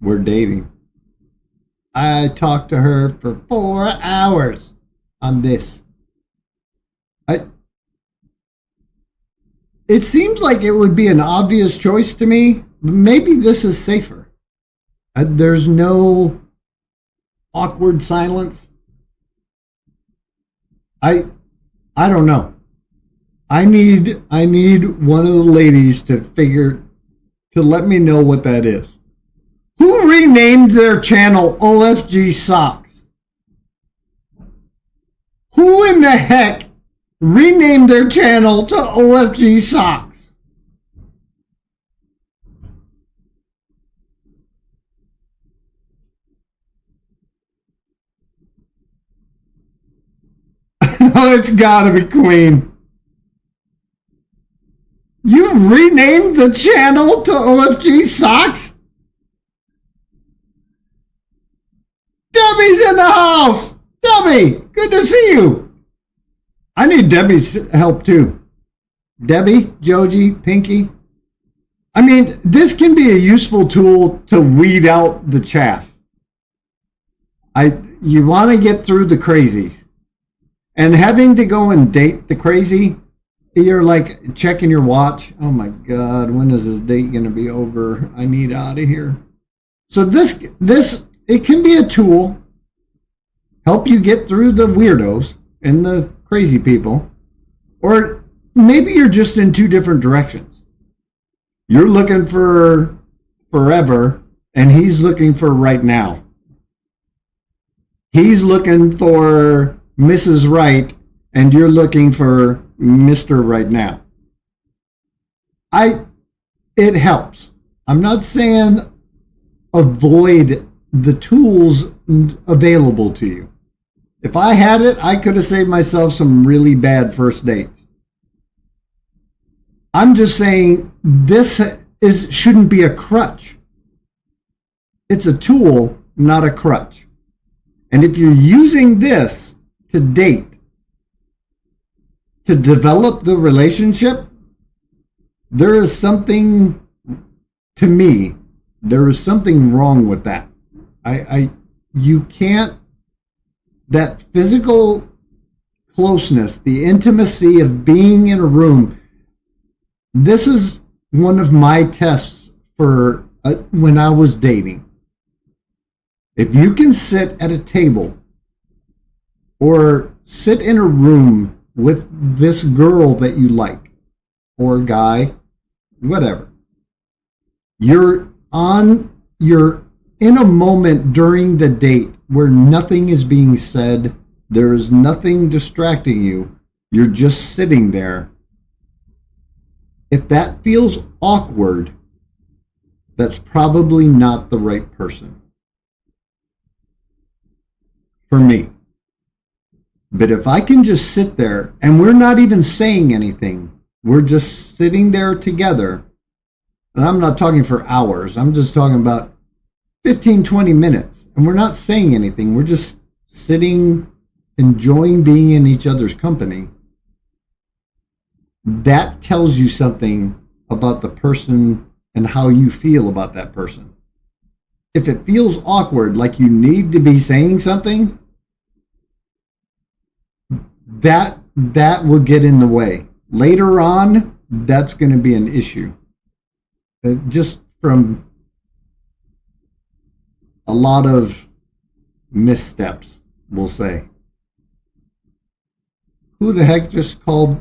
We're dating. I talked to her for 4 hours on this. It seems like it would be an obvious choice to me, but maybe this is safer. There's no awkward silence. I don't know. I need one of the ladies to let me know what that is. Who renamed their channel OFG Socks? Who in the heck renamed their channel to OFG Socks? Oh, it's gotta be Queen. You renamed the channel to OFG Socks? Debbie's in the house! Debbie, good to see you. I need Debbie's help too. Debbie, Joji, Pinky. I mean, this can be a useful tool to weed out the chaff. You want to get through the crazies. And having to go and date the crazy, you're like checking your watch. Oh my God, when is this date going to be over? I need out of here. So this, it can be a tool, help you get through the weirdos and the crazy people. Or maybe you're just in 2 different directions. You're looking for forever, and he's looking for right now. He's looking for Mrs. Right, and you're looking for Mr. Right now. It helps. I'm not saying avoid the tools available to you. If I had it, I could have saved myself some really bad first dates. I'm just saying this shouldn't be a crutch. It's a tool, not a crutch. And if you're using this to date, to develop the relationship, there is something, to me, there is something wrong with that. You can't, that physical closeness, the intimacy of being in a room, this is one of my tests for when I was dating. If you can sit at a table or sit in a room with this girl that you like, or guy, whatever, you're in a moment during the date where nothing is being said, there is nothing distracting you, you're just sitting there. If that feels awkward, that's probably not the right person. For me. But if I can just sit there and we're not even saying anything, we're just sitting there together, and I'm not talking for hours, I'm just talking about 15, 20 minutes, and we're not saying anything, we're just sitting, enjoying being in each other's company, that tells you something about the person and how you feel about that person. If it feels awkward, like you need to be saying something, that will get in the way. Later on, that's going to be an issue. Just from a lot of missteps, we'll say. Who the heck just called?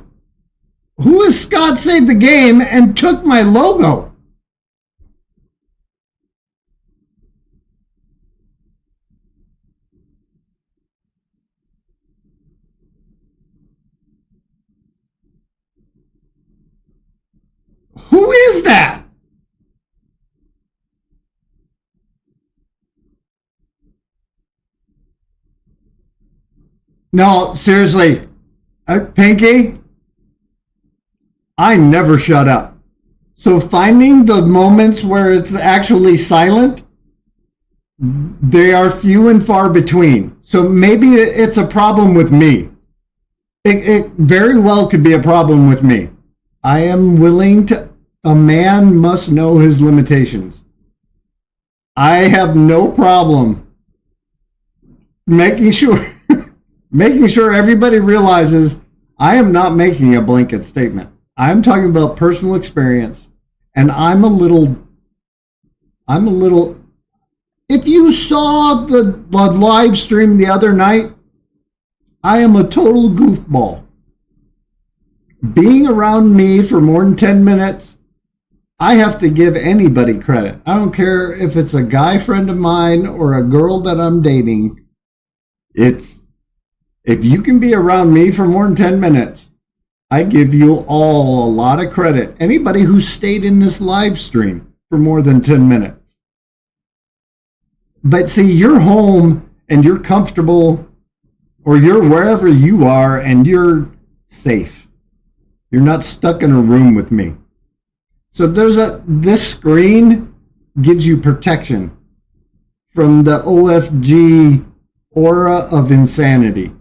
Who is Scott Saved the Game and took my logo? Who is that? No, seriously, Pinky, I never shut up. So finding the moments where it's actually silent, they are few and far between. So maybe it's a problem with me. It very well could be a problem with me. I am willing to, a man must know his limitations. I have no problem making sure everybody realizes I am not making a blanket statement. I'm talking about personal experience, and I'm a little, if you saw the live stream the other night, I am a total goofball. Being around me for more than 10 minutes, I have to give anybody credit. I don't care if it's a guy friend of mine or a girl that I'm dating. If you can be around me for more than 10 minutes, I give you all a lot of credit. Anybody who stayed in this live stream for more than 10 minutes. But see, you're home and you're comfortable, or you're wherever you are and you're safe. You're not stuck in a room with me. So this screen gives you protection from the OFG aura of insanity.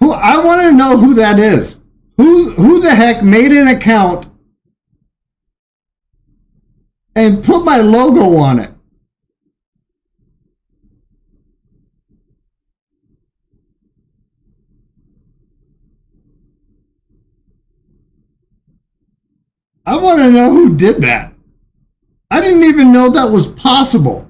I want to know who that is. Who the heck made an account and put my logo on it? I want to know who did that. I didn't even know that was possible.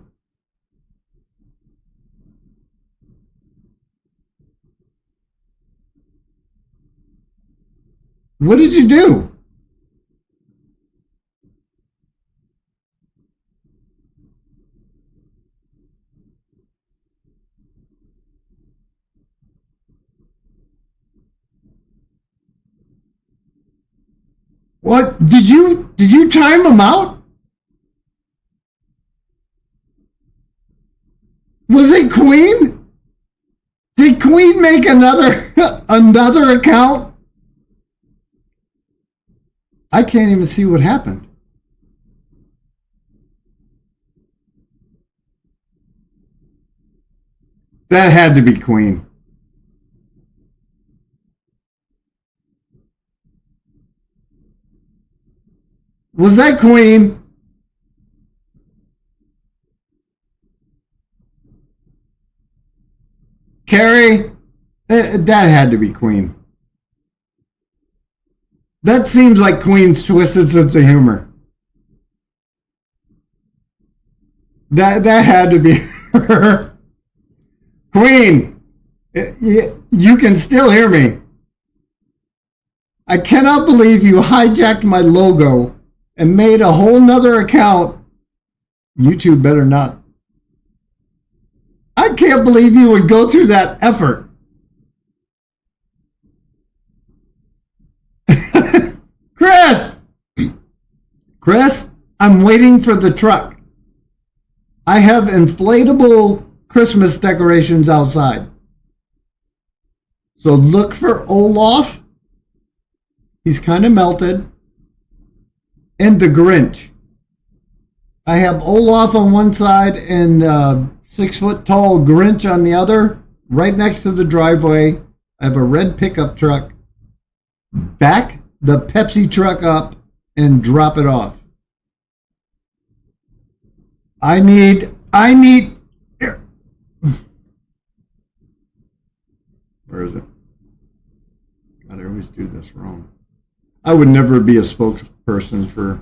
What did you do? What did you time him out? Was it Queen? Did Queen make another account? I can't even see what happened. That had to be Queen. Was that Queen? Carrie? That had to be Queen. That seems like Queen's twisted sense of humor. That had to be her. Queen, you can still hear me. I cannot believe you hijacked my logo and made a whole nother account. You two better not. I can't believe you would go through that effort. Chris, I'm waiting for the truck. I have inflatable Christmas decorations outside. So look for Olaf. He's kind of melted. And the Grinch. I have Olaf on one side and 6-foot-tall Grinch on the other, right next to the driveway. I have a red pickup truck. Back the Pepsi truck up and drop it off. I need. Where is it? God, I always do this wrong. I would never be a spokesperson for.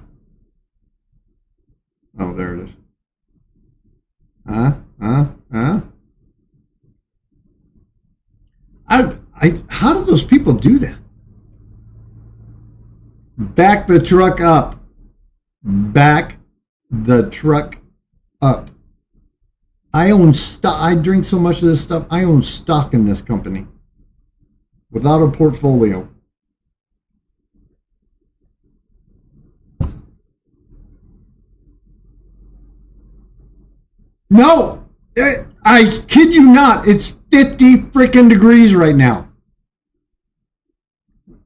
Oh, there it is. How do those people do that? Back the truck up. Back the truck up. I own stock. I drink so much of this stuff. I own stock in this company without a portfolio. No, I kid you not. It's 50 freaking degrees right now.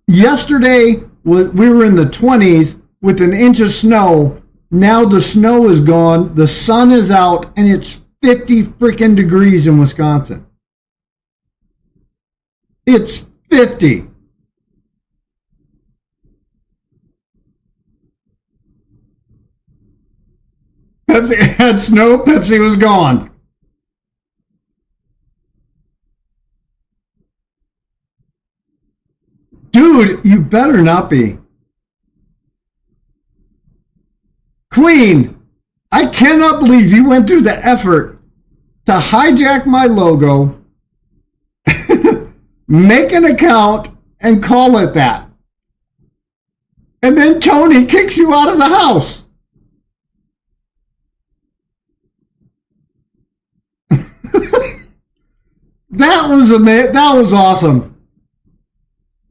Yesterday, we were in the 20s with an inch of snow. Now the snow is gone, the sun is out, and it's 50 freaking degrees in Wisconsin. It's 50. Pepsi had snow, Pepsi was gone. Dude, you better not be. Queen, I cannot believe you went through the effort to hijack my logo, make an account, and call it that. And then Tony kicks you out of the house. That was awesome.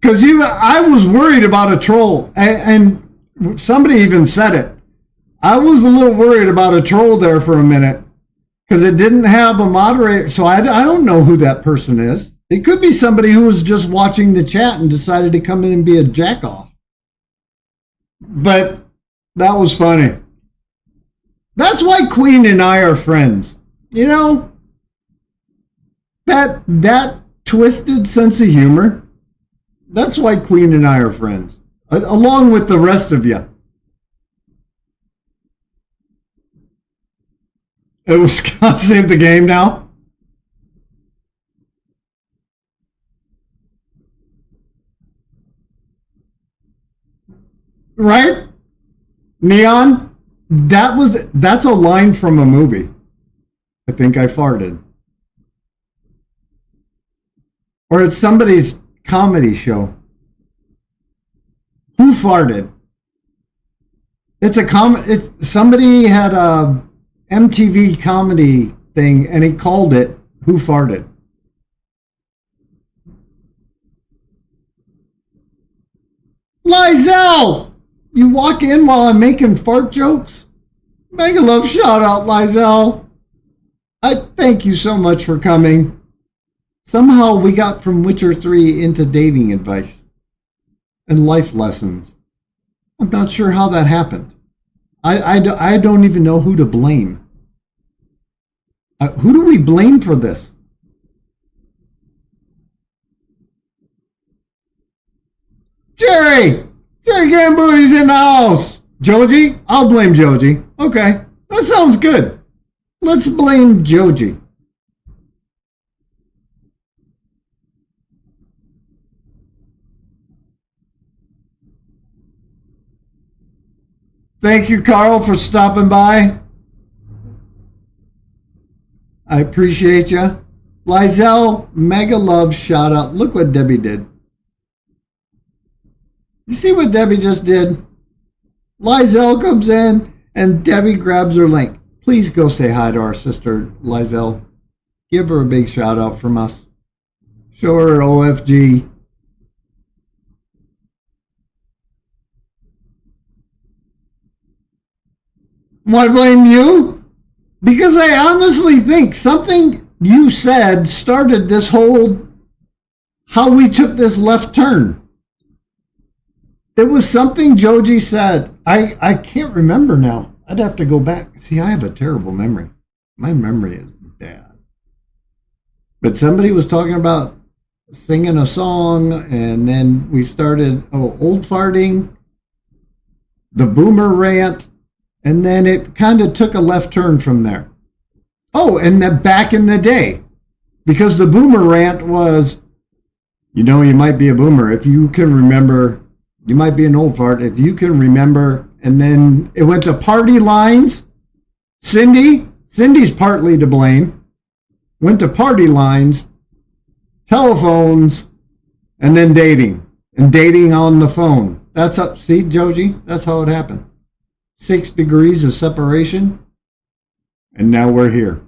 Because I was worried about a troll, and somebody even said it. I was a little worried about a troll there for a minute because it didn't have a moderator. So I don't know who that person is. It could be somebody who was just watching the chat and decided to come in and be a jackoff. But that was funny. That's why Queen and I are friends. You know, that twisted sense of humor. That's why Queen and I are friends, along with the rest of you. It was Scott saved the game now. Right? Neon? That's a line from a movie. I think I farted. Or it's somebody's comedy show. Who farted? Somebody had a MTV comedy thing and he called it Who Farted? Lizelle! You walk in while I'm making fart jokes? Mega love shout out, Lizelle. I thank you so much for coming. Somehow we got from Witcher 3 into dating advice and life lessons. I'm not sure how that happened. I don't even know who to blame. Who do we blame for this? Jerry Gambooty's in the house. Joji? I'll blame Joji. Okay, that sounds good. Let's blame Joji. Thank you, Carl, for stopping by. I appreciate you. Lizelle, mega love shout out. Look what Debbie did. You see what Debbie just did? Lizelle comes in and Debbie grabs her link. Please go say hi to our sister, Lizelle. Give her a big shout out from us. Show her OFG. Why blame you? Because I honestly think something you said started this whole, how we took this left turn. It was something Joji said. I can't remember now. I'd have to go back. See, I have a terrible memory. My memory is bad. But somebody was talking about singing a song, and then we started old farting, the boomer rant, and then it kind of took a left turn from there. Oh, and then back in the day, because the boomer rant was, you might be a boomer if you can remember. You might be an old fart if you can remember. And then it went to party lines. Cindy's partly to blame. Went to party lines, telephones, and then dating. And dating on the phone. That's up. See, Joji? That's how it happened. 6 degrees of separation. And now we're here.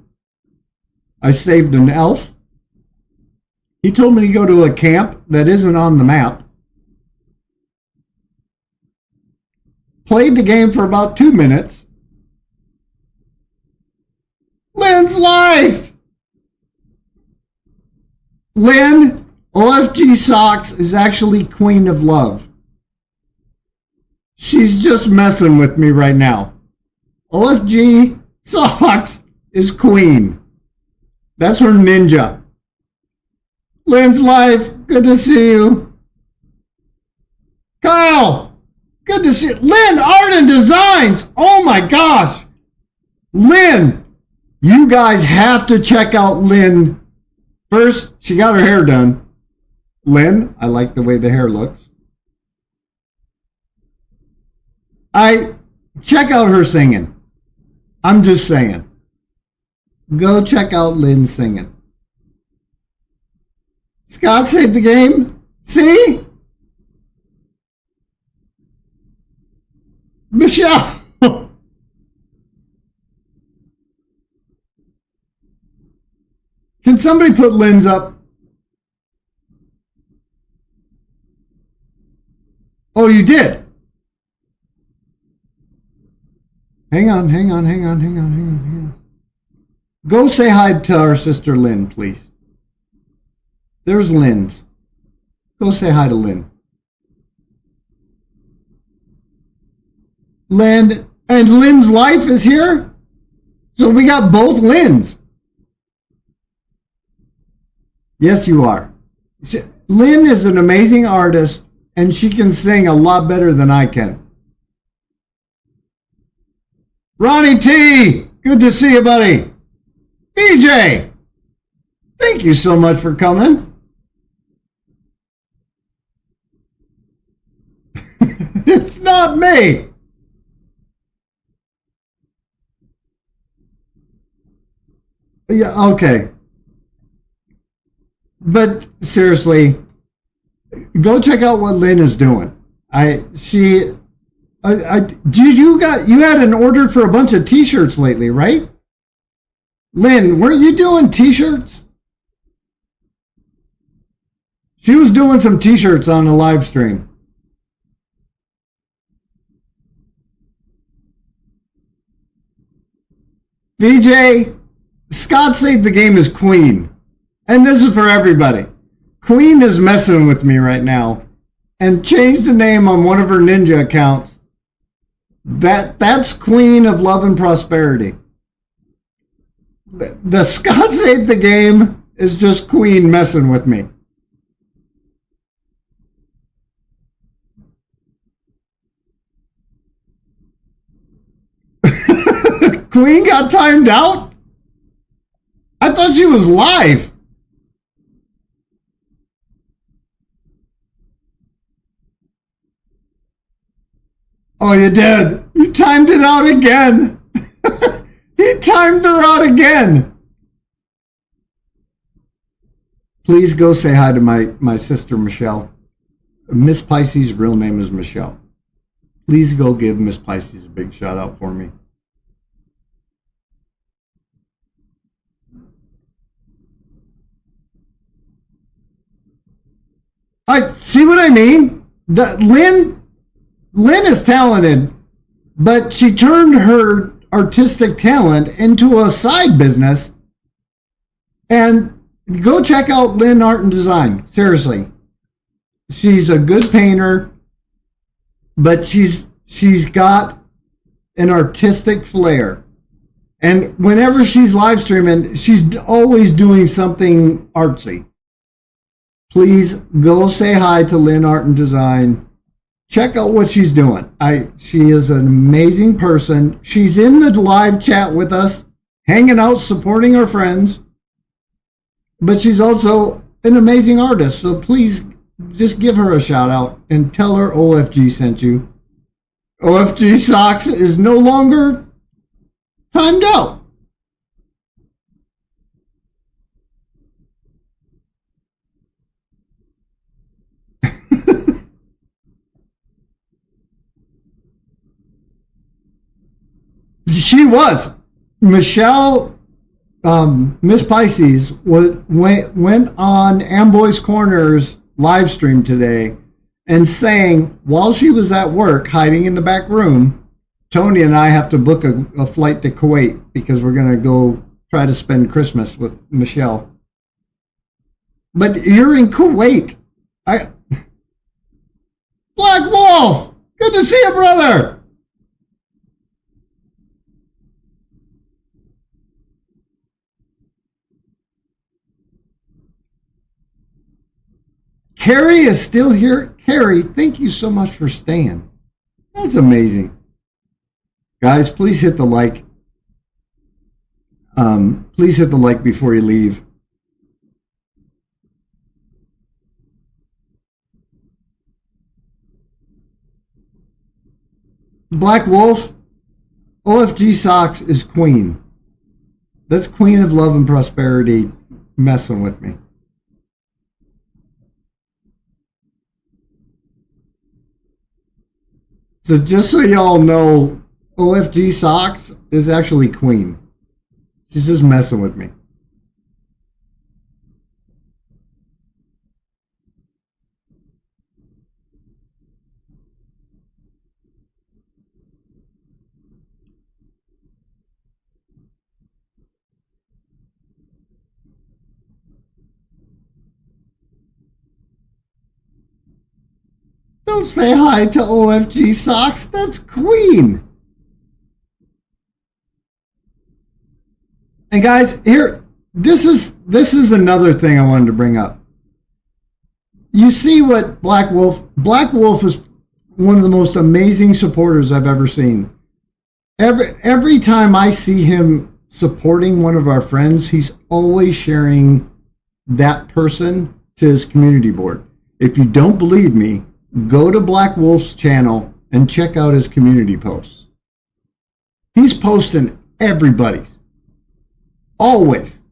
I saved an elf. He told me to go to a camp that isn't on the map. Played the game for about 2 minutes. Lynn's life! Lynn, OFG Socks is actually Queen of Love. She's just messing with me right now. OFG Socks is Queen. That's her ninja. Lynn's life, good to see you. Kyle, good to see you. Lynn, Art and Designs. Oh my gosh. Lynn, you guys have to check out Lynn. First, she got her hair done. Lynn, I like the way the hair looks. Check out her singing. I'm just saying. Go check out Lynn singing. Scott saved the game. See? Michelle. Can somebody put Lynn's up? Oh, you did. Hang on. Go say hi to our sister Lynn, please. There's Lynn's. Go say hi to Lynn. Lynn, and Lynn's life is here? So we got both Lynn's. Yes, you are. Lynn is an amazing artist, and she can sing a lot better than I can. Ronnie T, good to see you, buddy. BJ, thank you so much for coming. It's not me. Yeah, okay. But seriously, go check out what Lynn is doing. You had an order for a bunch of t-shirts lately, right? Lynn, weren't you doing t-shirts? She was doing some t-shirts on the live stream. VJ, Scott saved the game as Queen. And this is for everybody. Queen is messing with me right now and changed the name on one of her ninja accounts. That's Queen of Love and Prosperity. The Scott saved the game is just Queen messing with me. Queen got timed out? I thought she was live. Oh, you did. You timed it out again. He timed her out again. Please go say hi to my sister, Michelle. Miss Pisces' real name is Michelle. Please go give Miss Pisces a big shout out for me. See what I mean? Lynn is talented, but she turned her artistic talent into a side business And go check out Lynn Art and Design. Seriously. She's a good painter, but she's got an artistic flair. And whenever she's live streaming, she's always doing something artsy. Please go say hi to Lynn Art and Design. Check out what she's doing. She is an amazing person. She's in the live chat with us, hanging out, supporting her friends. But she's also an amazing artist. So please just give her a shout out and tell her OFG sent you. OFG Socks is no longer timed out. She was. Michelle, Miss Pisces, went on Amboy's Corner's live stream today and sang while she was at work, hiding in the back room. Tony and I have to book a flight to Kuwait because we're going to go try to spend Christmas with Michelle. But you're in Kuwait. Black Wolf! Good to see you, brother! Carrie is still here. Carrie, thank you so much for staying. That's amazing. Guys, please hit the like. Please hit the like before you leave. Black Wolf, OFG Socks is queen. That's queen of love and prosperity messing with me. So just so y'all know, OFG Socks is actually queen. She's just messing with me. Don't say hi to OFG Socks. That's queen. And guys, here, this is another thing I wanted to bring up. You see what Black Wolf is one of the most amazing supporters I've ever seen. Every time I see him supporting one of our friends, he's always sharing that person to his community board. If you don't believe me, go to Black Wolf's channel and check out his community posts. He's posting everybody's. Always.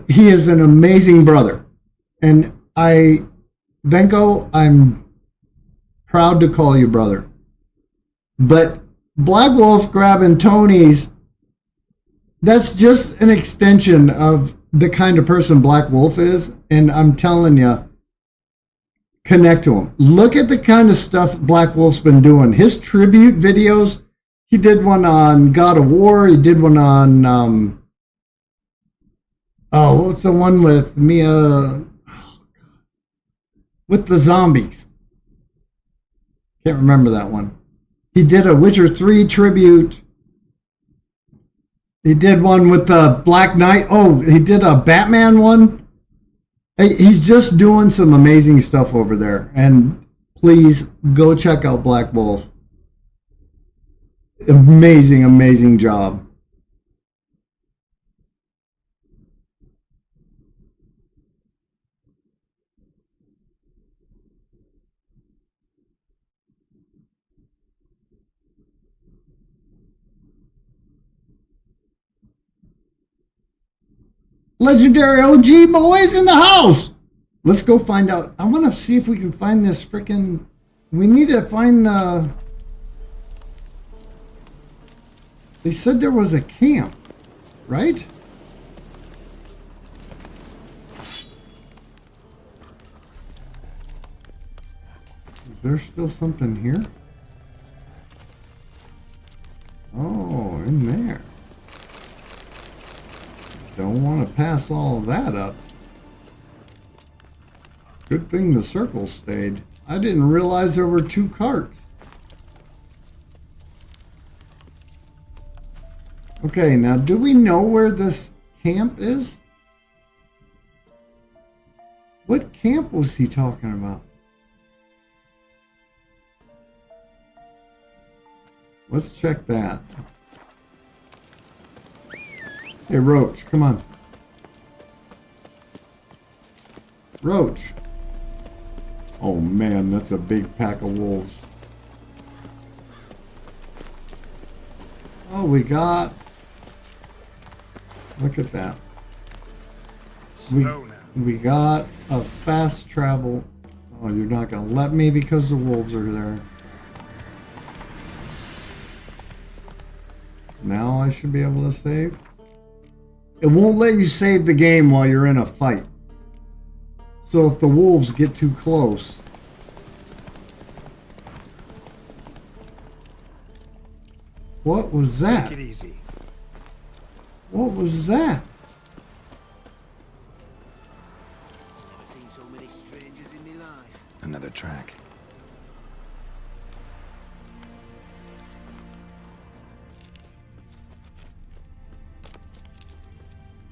He is an amazing brother. And Venko, I'm proud to call you brother. But Black Wolf grabbing Tony's, that's just an extension of the kind of person Black Wolf is. And I'm telling you, connect to him. Look at the kind of stuff Black Wolf's been doing. His tribute videos, he did one on God of War. He did one on, what's the one with Mia, with the zombies? Can't remember that one. He did a Witcher 3 tribute. He did one with the Black Knight. Oh, he did a Batman one. He's just doing some amazing stuff over there. And please go check out Black Wolf. Amazing, amazing job. Legendary OG boys in the house. Let's go find out. I want to see if we can find this freaking. We need to find the. They said there was a camp, right? Is there still something here? Oh, in there. Don't want to pass all of that up. Good thing the circle stayed. I didn't realize there were 2 carts. Okay, now do we know where this camp is? What camp was he talking about? Let's check that. Hey, Roach, come on. Roach. Oh man, that's a big pack of wolves. Oh, we got... Look at that. We got a fast travel. Oh, you're not gonna let me because the wolves are there. Now I should be able to save. It won't let you save the game while you're in a fight. So if the wolves get too close. What was that? Take it easy. What was that? Never seen so many strangers in my life. Another track.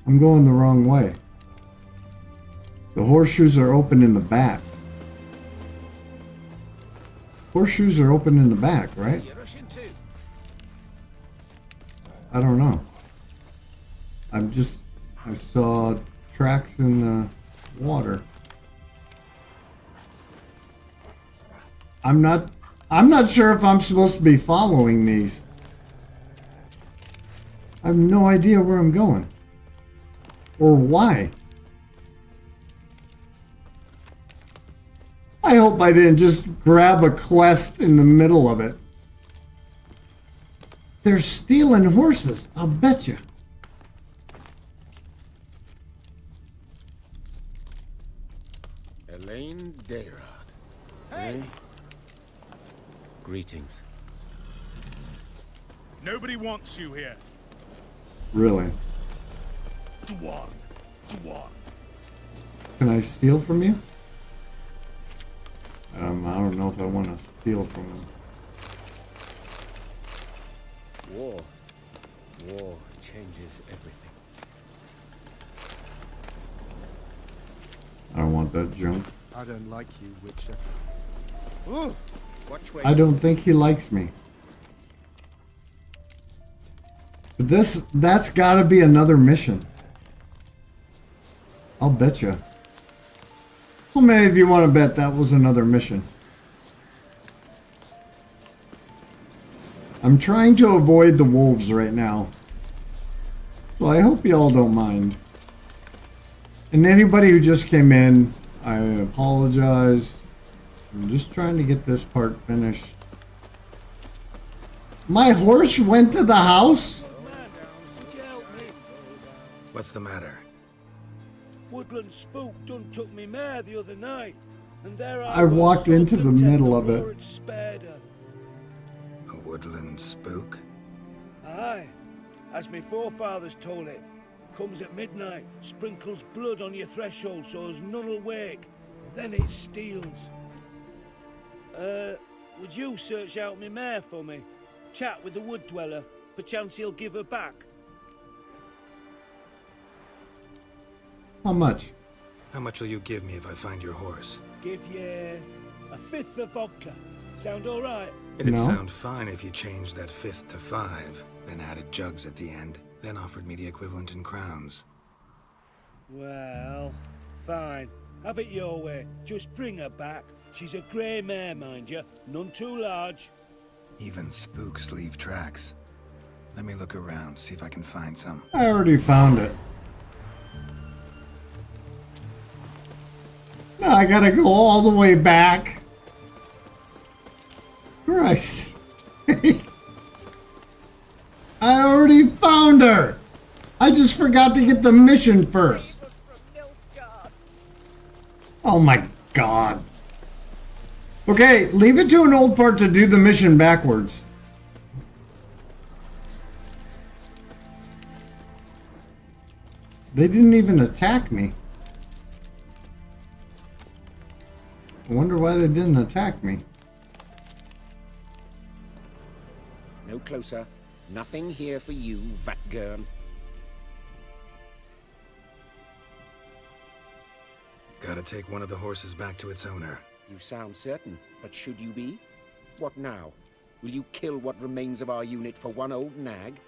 I'm going the wrong way. The horseshoes are open in the back. Horseshoes are open in the back, right? I don't know. I saw tracks in the water. I'm not sure if I'm supposed to be following these. I have no idea where I'm going. Or why. I hope I didn't just grab a quest in the middle of it. They're stealing horses, I'll bet you. Elaine Dayrod. Hey. Greetings. Nobody wants you here. Really? Dwan. Can I steal from you? I don't know if I want to steal from them. War changes everything. I don't want that junk. I don't like you, Witcher. Ooh, watch where I don't think he likes me. But that's gotta be another mission. I'll bet you. How many of you want to bet that was another mission? I'm trying to avoid the wolves right now. So I hope y'all don't mind. And anybody who just came in, I apologize. I'm just trying to get this part finished. My horse went to the house? What's the matter? Woodland spook done took me mare the other night, and there I walked into the middle of it. A woodland spook? Aye, as my forefathers told it. Comes at midnight, sprinkles blood on your threshold so as none'll wake. Then it steals. Would you search out me mare for me? Chat with the wood dweller, perchance he'll give her back. How much? How much will you give me if I find your horse? Give ye a fifth of vodka. Sound all right? It'd No. sound fine if you changed that fifth to 5, then added jugs at the end, then offered me the equivalent in crowns. Well, fine. Have it your way. Just bring her back. She's a grey mare, mind you. None too large. Even spooks leave tracks. Let me look around, see if I can find some. I already found it. Now I gotta go all the way back. Christ. I already found her. I just forgot to get the mission first. Oh my god. Okay, leave it to an old part to do the mission backwards. They didn't even attack me. I wonder why they didn't attack me. No closer. Nothing here for you, Vatgern. Gotta take one of the horses back to its owner. You sound certain, but should you be? What now? Will you kill what remains of our unit for one old nag?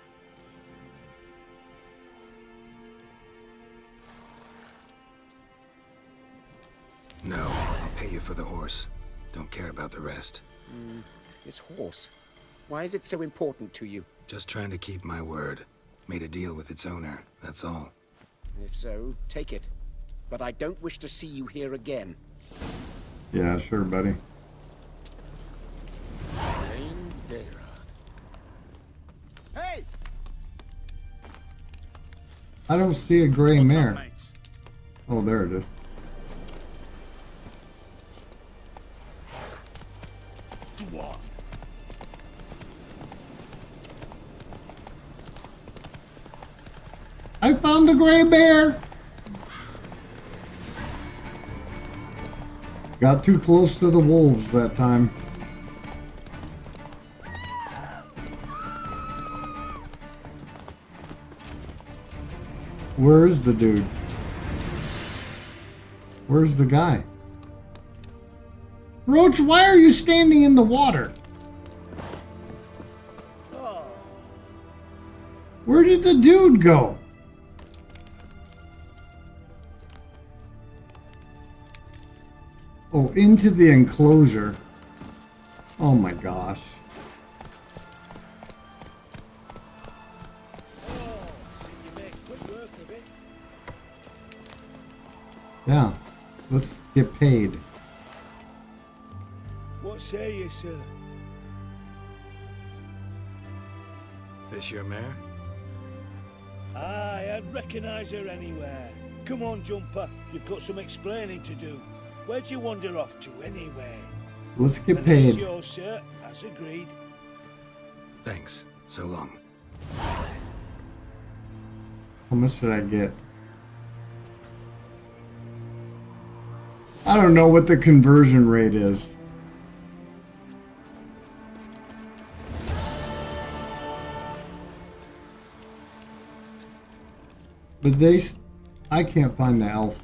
No, I'll pay you for the horse. Don't care about the rest. This horse. Why is it so important to you? Just trying to keep my word. Made a deal with its owner, that's all. If so, take it. But I don't wish to see you here again. Yeah, sure, buddy. Hey! I don't see a gray What's mare. up, mates? Oh, there it is. Dwarf. I found the gray bear! Got too close to the wolves that time. Where's the dude? Where's the guy? Roach, why are you standing in the water? Where did the dude go? Oh, into the enclosure. Oh my gosh. Yeah, let's get paid. What say you, sir? This your mare? Aye, I'd recognise her anywhere. Come on, Jumper. You've got some explaining to do. Where'd you wander off to, anyway? Let's get And here's paid. yours, sir, as agreed. Thanks. So long. How much did I get? I don't know what the conversion rate is. But I can't find the elf.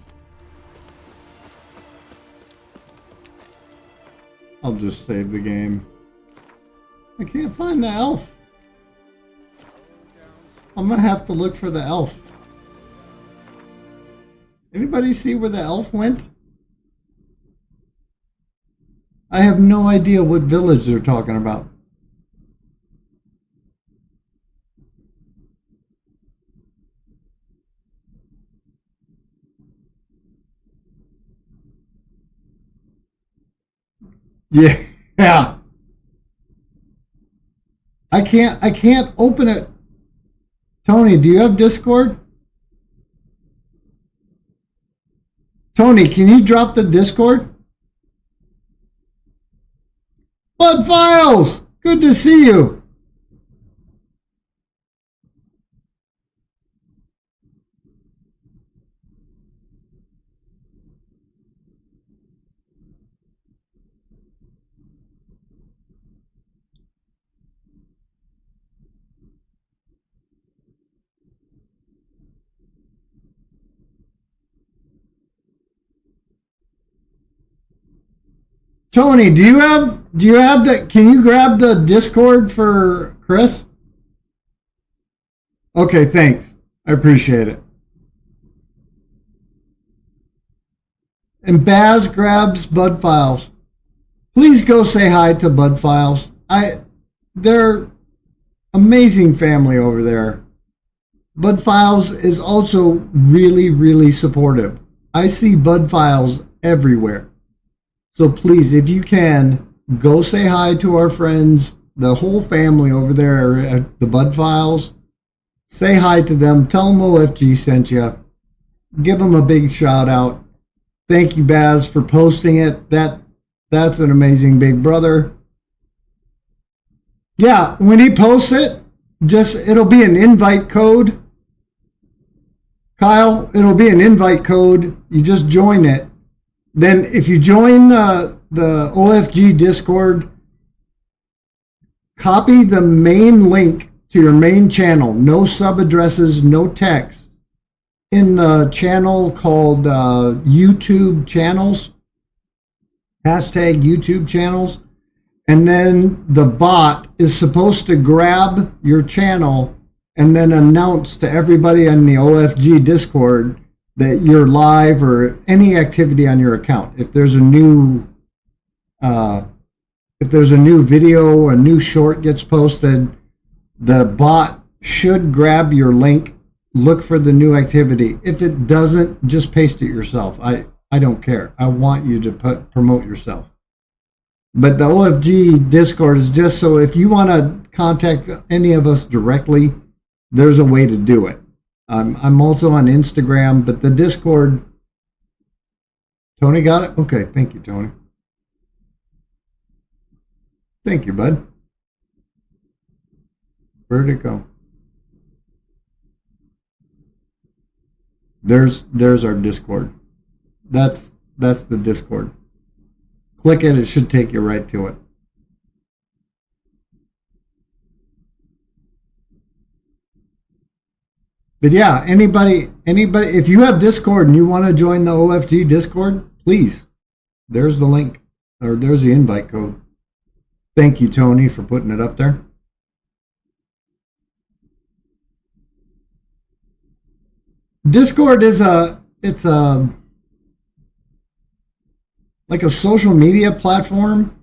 I'll just save the game. I can't find the elf. I'm gonna have to look for the elf. Anybody see where the elf went? I have no idea what village they're talking about. Yeah. I can't open it. Tony, do you have Discord? Tony, can you drop the Discord? Bud Files! Good to see you. Tony, do you have the, can you grab the Discord for Chris? Okay, thanks. I appreciate it. And Baz grabs Bud Files. Please go say hi to Bud Files. They're amazing family over there. Bud Files is also really, really supportive. I see Bud Files everywhere. So please, if you can, go say hi to our friends, the whole family over there at the Bud Files. Say hi to them. Tell them OFG sent you. Give them a big shout out. Thank you, Baz, for posting it. That's an amazing big brother. Yeah, when he posts it, it'll be an invite code. Kyle, it'll be an invite code. You just join it. Then if you join the OFG Discord, copy the main link to your main channel. No sub addresses, no text. In the channel called YouTube channels. Hashtag YouTube channels. And then the bot is supposed to grab your channel and then announce to everybody on the OFG Discord that you're live or any activity on your account. If there's a new video, a new short gets posted, the bot should grab your link, look for the new activity. If it doesn't, just paste it yourself. I don't care. I want you to promote yourself. But the OFG Discord is just so if you want to contact any of us directly, there's a way to do it. I'm also on Instagram, but the Discord... Tony got it? Okay, thank you, Tony. Thank you, bud. Where'd it go? There's our Discord. That's the Discord. Click it, it should take you right to it. But yeah, anybody, if you have Discord and you want to join the OFG Discord, please. There's the link, or there's the invite code. Thank you, Tony, for putting it up there. Discord is it's like a social media platform.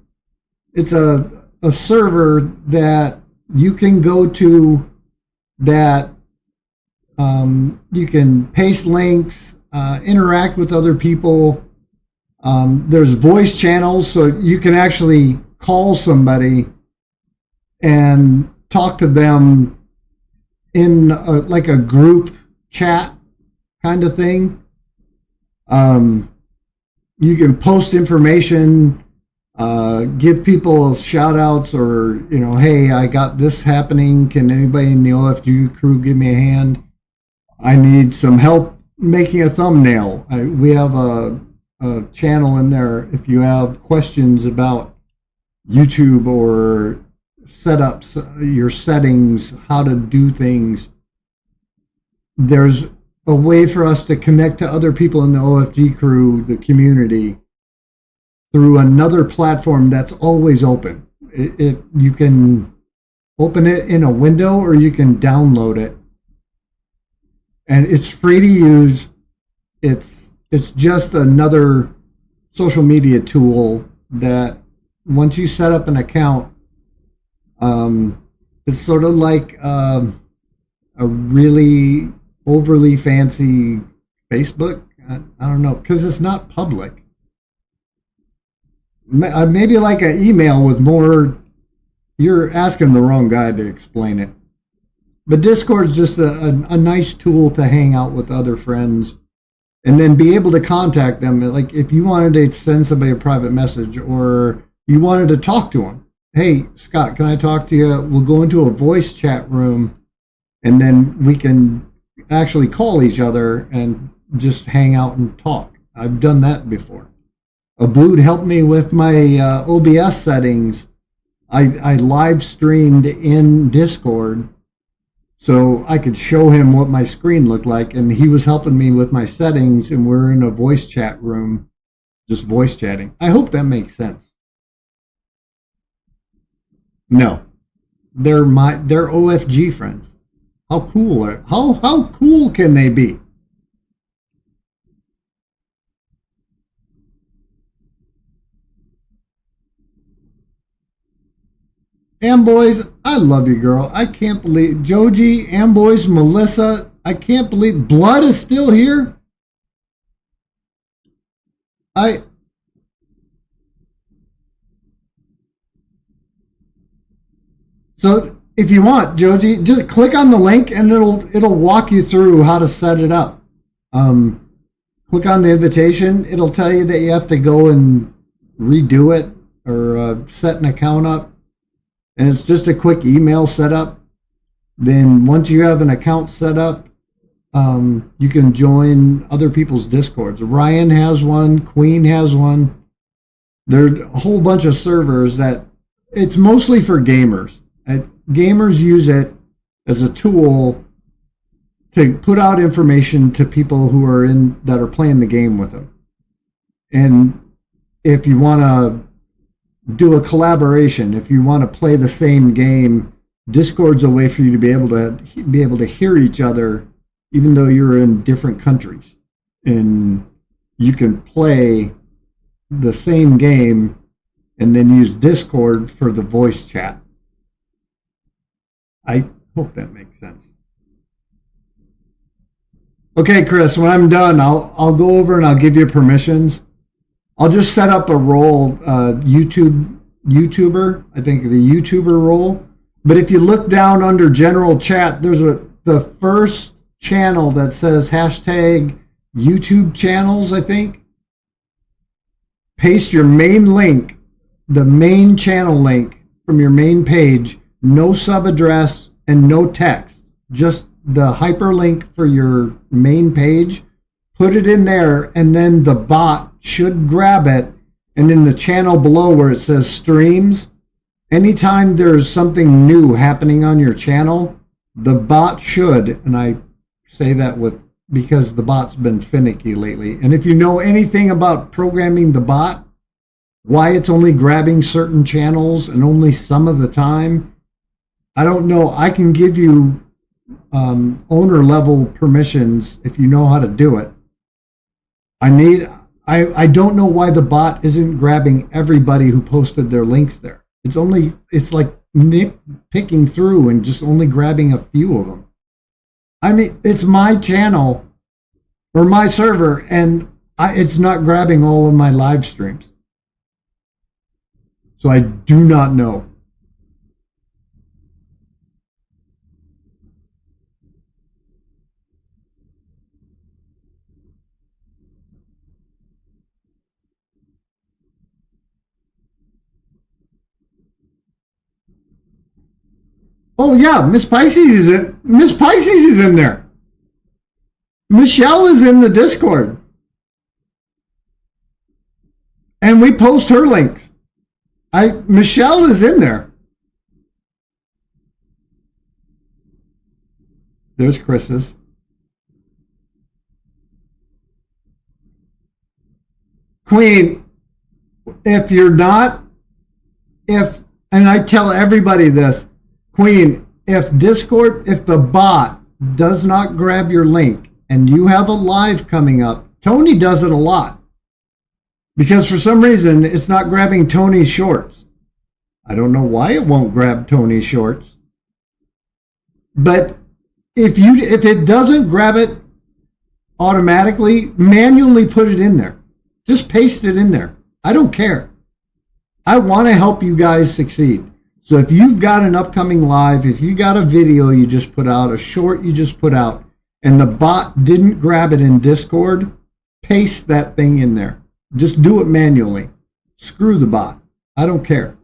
It's a server that you can go to that you can paste links, interact with other people. There's voice channels, so you can actually call somebody and talk to them in like a group chat kind of thing. You can post information, give people shout outs, or, you know, hey, I got this happening. Can anybody in the OFG crew give me a hand? I need some help making a thumbnail. We have a channel in there if you have questions about YouTube or setups, your settings, how to do things. There's a way for us to connect to other people in the OFG crew, the community, through another platform that's always open. You can open it in a window or you can download it. And it's free to use. It's just another social media tool that once you set up an account, it's sort of like a really overly fancy Facebook. I don't know, because it's not public. Maybe like an email with more. You're asking the wrong guy to explain it. But Discord's just a nice tool to hang out with other friends and then be able to contact them. Like if you wanted to send somebody a private message or you wanted to talk to them. Hey, Scott, can I talk to you? We'll go into a voice chat room and then we can actually call each other and just hang out and talk. I've done that before. Abood helped me with my OBS settings. I live streamed in Discord so I could show him what my screen looked like, and he was helping me with my settings, and we're in a voice chat room just voice chatting. I hope that makes sense. No. They're OFG friends. How cool how cool can they be? Amboys, I love you, girl. I can't believe Joji, Amboys, Melissa. I can't believe Blood is still here. So if you want, Joji, just click on the link and it'll walk you through how to set it up. Click on the invitation. It'll tell you that you have to go and redo it or set an account up. And it's just a quick email setup. Then once you have an account set up, you can join other people's Discords. Ryan has one, Queen has one. There's a whole bunch of servers that it's mostly for gamers. Gamers use it as a tool to put out information to people who are that are playing the game with them. And if you want to do a collaboration, if you want to play the same game, Discord's a way for you to be able to hear each other, even though you're in different countries, and you can play the same game and then use Discord for the voice chat. I hope that makes sense. Okay, Chris, when I'm done, I'll go over and I'll give you permissions. I'll just set up a role, YouTuber, I think the YouTuber role. But if you look down under general chat, there's the first channel that says hashtag YouTube channels, I think. Paste your main link, the main channel link from your main page, no sub address and no text, just the hyperlink for your main page. Put it in there, and then the bot should grab it, and in the channel below where it says streams, anytime there's something new happening on your channel, the bot should, and I say that because the bot's been finicky lately. And if you know anything about programming the bot, why it's only grabbing certain channels and only some of the time, I don't know. I can give you owner level permissions if you know how to do it. I don't know why the bot isn't grabbing everybody who posted their links there. It's like picking through and just only grabbing a few of them. I mean, it's my channel or my server, and it's not grabbing all of my live streams. So I do not know. Oh yeah, Miss Pisces is in there. Michelle is in the Discord. And we post her links. Michelle is in there. There's Chris's. Queen, and I tell everybody this, Queen, if the bot does not grab your link and you have a live coming up, Tony does it a lot. Because for some reason, it's not grabbing Tony's shorts. I don't know why it won't grab Tony's shorts. But if it doesn't grab it automatically, manually put it in there. Just paste it in there. I don't care. I want to help you guys succeed. So if you've got an upcoming live, if you got a video you just put out, a short you just put out, and the bot didn't grab it in Discord, paste that thing in there. Just do it manually. Screw the bot. I don't care.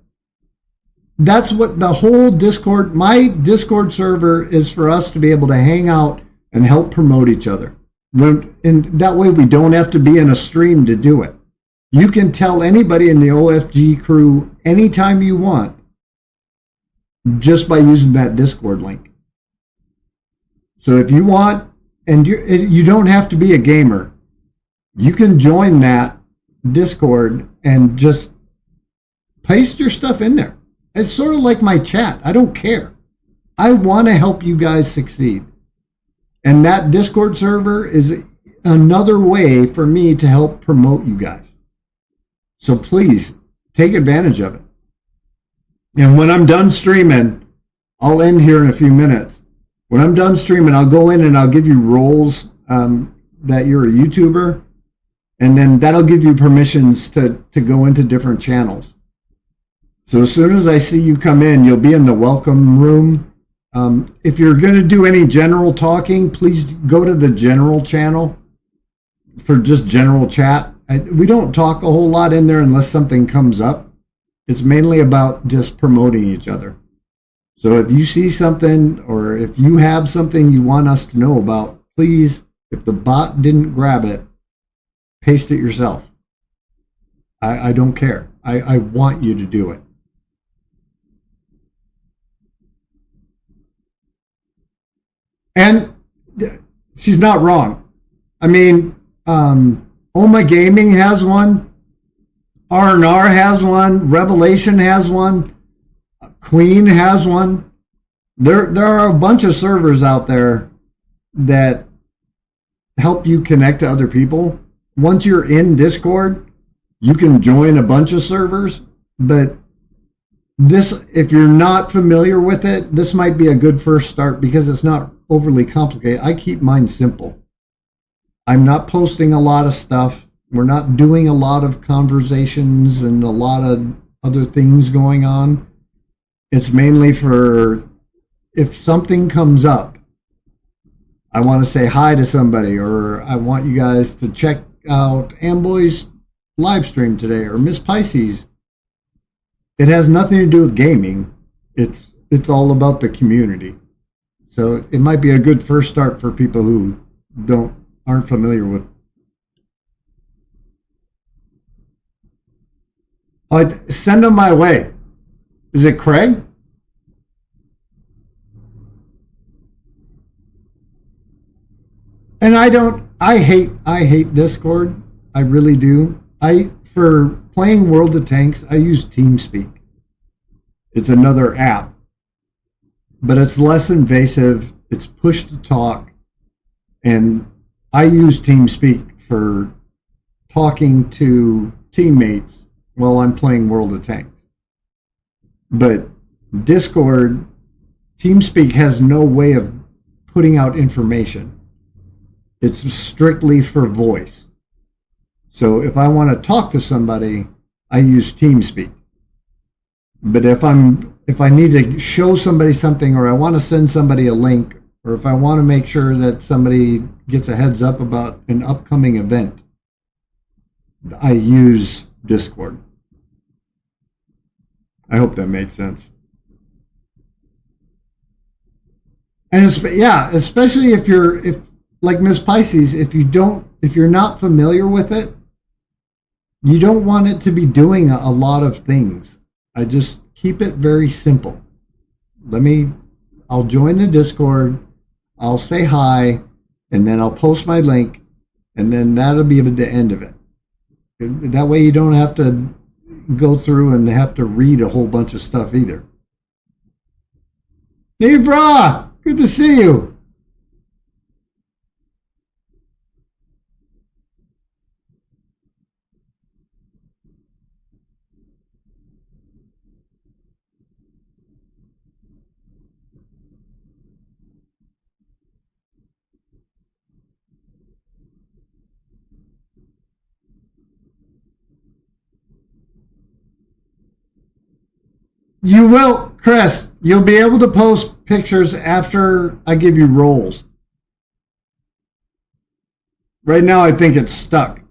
That's what the whole Discord, my Discord server is for us to be able to hang out and help promote each other. And that way we don't have to be in a stream to do it. You can tell anybody in the OFG crew anytime you want, just by using that Discord link. So if you want, and you don't have to be a gamer, you can join that Discord and just paste your stuff in there. It's sort of like my chat. I don't care. I want to help you guys succeed. And that Discord server is another way for me to help promote you guys. So please take advantage of it. And when I'm done streaming, I'll end here in a few minutes. When I'm done streaming, I'll go in and I'll give you roles that you're a YouTuber, and then that'll give you permissions to go into different channels. So as soon as I see you come in, you'll be in the welcome room. If you're going to do any general talking, please go to the general channel for just general chat. We don't talk a whole lot in there unless something comes up. It's mainly about just promoting each other. So if you see something or if you have something you want us to know about, please, if the bot didn't grab it, paste it yourself. I don't care. I want you to do it. And she's not wrong. I mean, Oma Gaming has one. R&R has one. Revelation has one. Queen has one. There are a bunch of servers out there that help you connect to other people. Once you're in Discord, you can join a bunch of servers, but this, if you're not familiar with it, this might be a good first start because it's not overly complicated. I keep mine simple. I'm not posting a lot of stuff. We're not doing a lot of conversations and a lot of other things going on. It's mainly for if something comes up, I want to say hi to somebody, or I want you guys to check out Amboy's live stream today, or Miss Pisces. It has nothing to do with gaming. It's all about the community. So it might be a good first start for people who aren't familiar with. Send them my way. Is it Craig? And I hate Discord. I really do. For playing World of Tanks, I use TeamSpeak. It's another app, but it's less invasive. It's push to talk, and I use TeamSpeak for talking to teammates while I'm playing World of Tanks. But Discord, TeamSpeak has no way of putting out information. It's strictly for voice. So if I want to talk to somebody, I use TeamSpeak. But if I need to show somebody something, or I want to send somebody a link, or if I want to make sure that somebody gets a heads up about an upcoming event, I use Discord. I hope that made sense. And especially if like Miss Pisces, if you're not familiar with it, you don't want it to be doing a lot of things. I just keep it very simple. I'll join the Discord, I'll say hi, and then I'll post my link, and then that'll be the end of it. That way you don't have to go through and have to read a whole bunch of stuff either. Nivra, good to see you. You will, Chris. You'll be able to post pictures after I give you roles. Right now, I think it's stuck.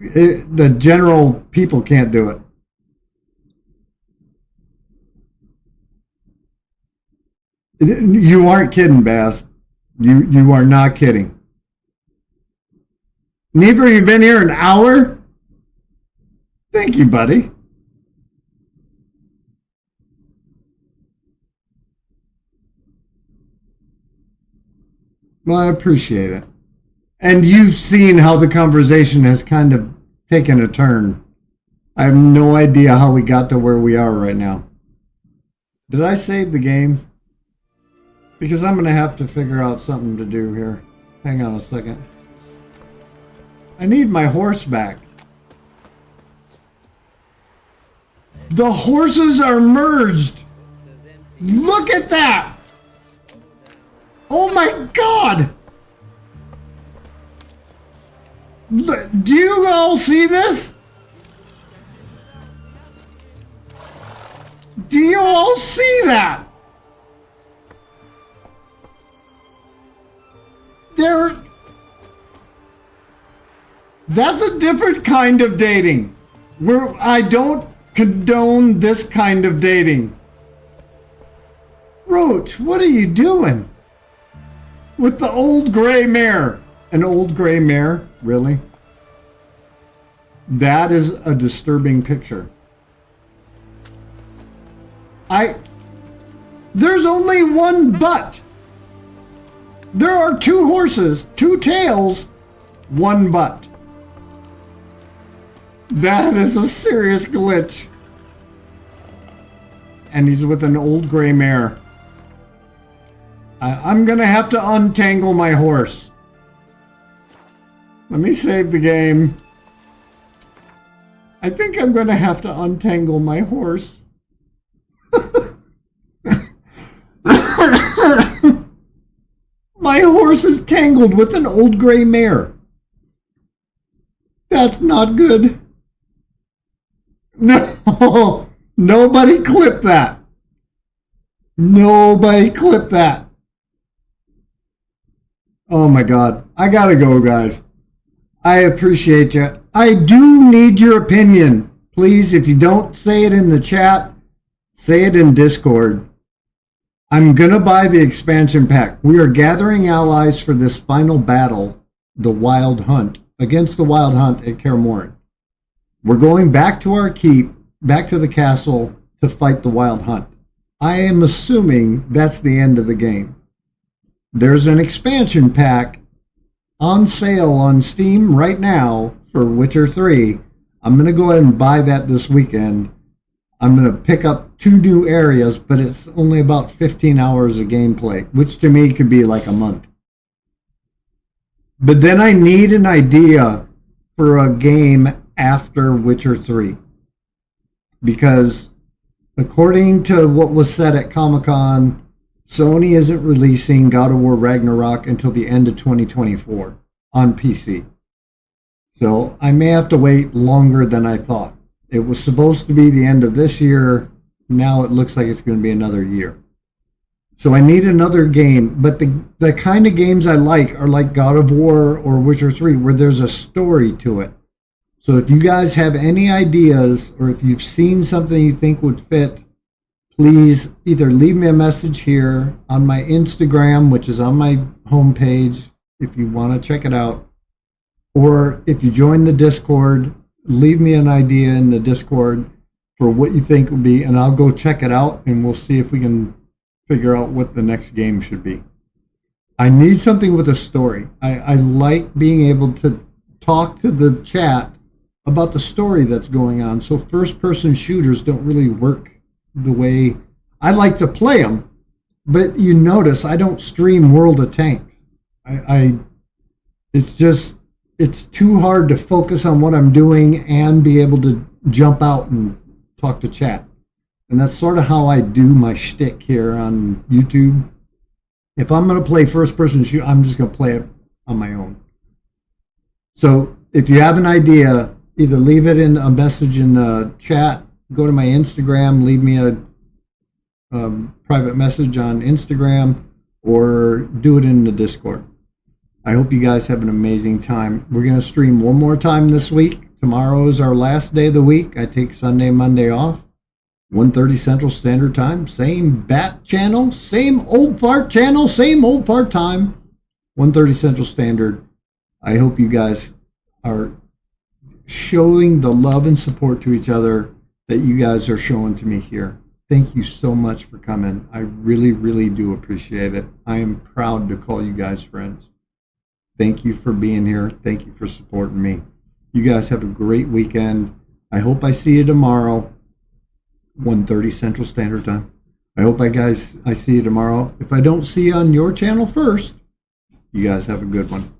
The general people can't do it. You aren't kidding, Bass. You are not kidding. Neighbor, you've been here an hour? Thank you, buddy. Well, I appreciate it. And you've seen how the conversation has kind of taken a turn. I have no idea how we got to where we are right now. Did I save the game? Because I'm going to have to figure out something to do here. Hang on a second. I need my horse back. The horses are merged! Look at that! Oh my God! Do you all see this? Do you all see that? That's a different kind of dating. I don't condone this kind of dating. Roach, what are you doing? with the old gray mare. An old gray mare? Really? That is a disturbing picture. There's only one butt. There are two horses, two tails, one butt. That is a serious glitch. And he's with an old gray mare. I'm gonna have to untangle my horse. Let me save the game. I think I'm gonna have to untangle my horse. My horse is tangled with an old gray mare. That's not good. No, nobody clip that. Nobody clip that. Oh my God. I gotta go, guys. I appreciate you. I do need your opinion. Please, if you don't say it in the chat, say it in Discord. I'm gonna buy the expansion pack. We are gathering allies for this final battle, the Wild Hunt, against the Wild Hunt at Kaer Morhen. We're going back to our keep, back to the castle to fight the Wild Hunt. I am assuming that's the end of the game. There's an expansion pack on sale on Steam right now for Witcher 3. I'm going to go ahead and buy that this weekend. I'm going to pick up 2 new areas, but it's only about 15 hours of gameplay, which to me could be like a month. But then I need an idea for a game after Witcher 3. Because according to what was said at Comic-Con, Sony isn't releasing God of War Ragnarok until the end of 2024 on PC. So I may have to wait longer than I thought. It was supposed to be the end of this year. Now it looks like it's going to be another year. So I need another game. But the kind of games I like are like God of War or Witcher 3, where there's a story to it. So if you guys have any ideas, or if you've seen something you think would fit, please either leave me a message here on my Instagram, which is on my homepage, if you want to check it out. Or if you join the Discord, leave me an idea in the Discord for what you think would be, and I'll go check it out, and we'll see if we can figure out what the next game should be. I need something with a story. I like being able to talk to the chat about the story that's going on, so first-person shooters don't really work the way I like to play them. But you notice I don't stream World of Tanks. It's too hard to focus on what I'm doing and be able to jump out and talk to chat. And that's sort of how I do my shtick here on YouTube. If I'm going to play first-person shoot, I'm just going to play it on my own. So if you have an idea, either leave it in a message in the chat, go to my Instagram, leave me a private message on Instagram, or do it in the Discord. I hope you guys have an amazing time. We're going to stream one more time this week. Tomorrow is our last day of the week. I take Sunday, Monday off. 1:30 Central Standard Time. Same bat channel, same old fart channel, same old fart time. 1:30 Central Standard. I hope you guys are showing the love and support to each other that you guys are showing to me here. Thank you so much for coming. I really, really do appreciate it. I am proud to call you guys friends. Thank you for being here. Thank you for supporting me. You guys have a great weekend. I hope I see you tomorrow, 1:30 Central Standard Time. I hope I see you tomorrow. If I don't see you on your channel first, you guys have a good one.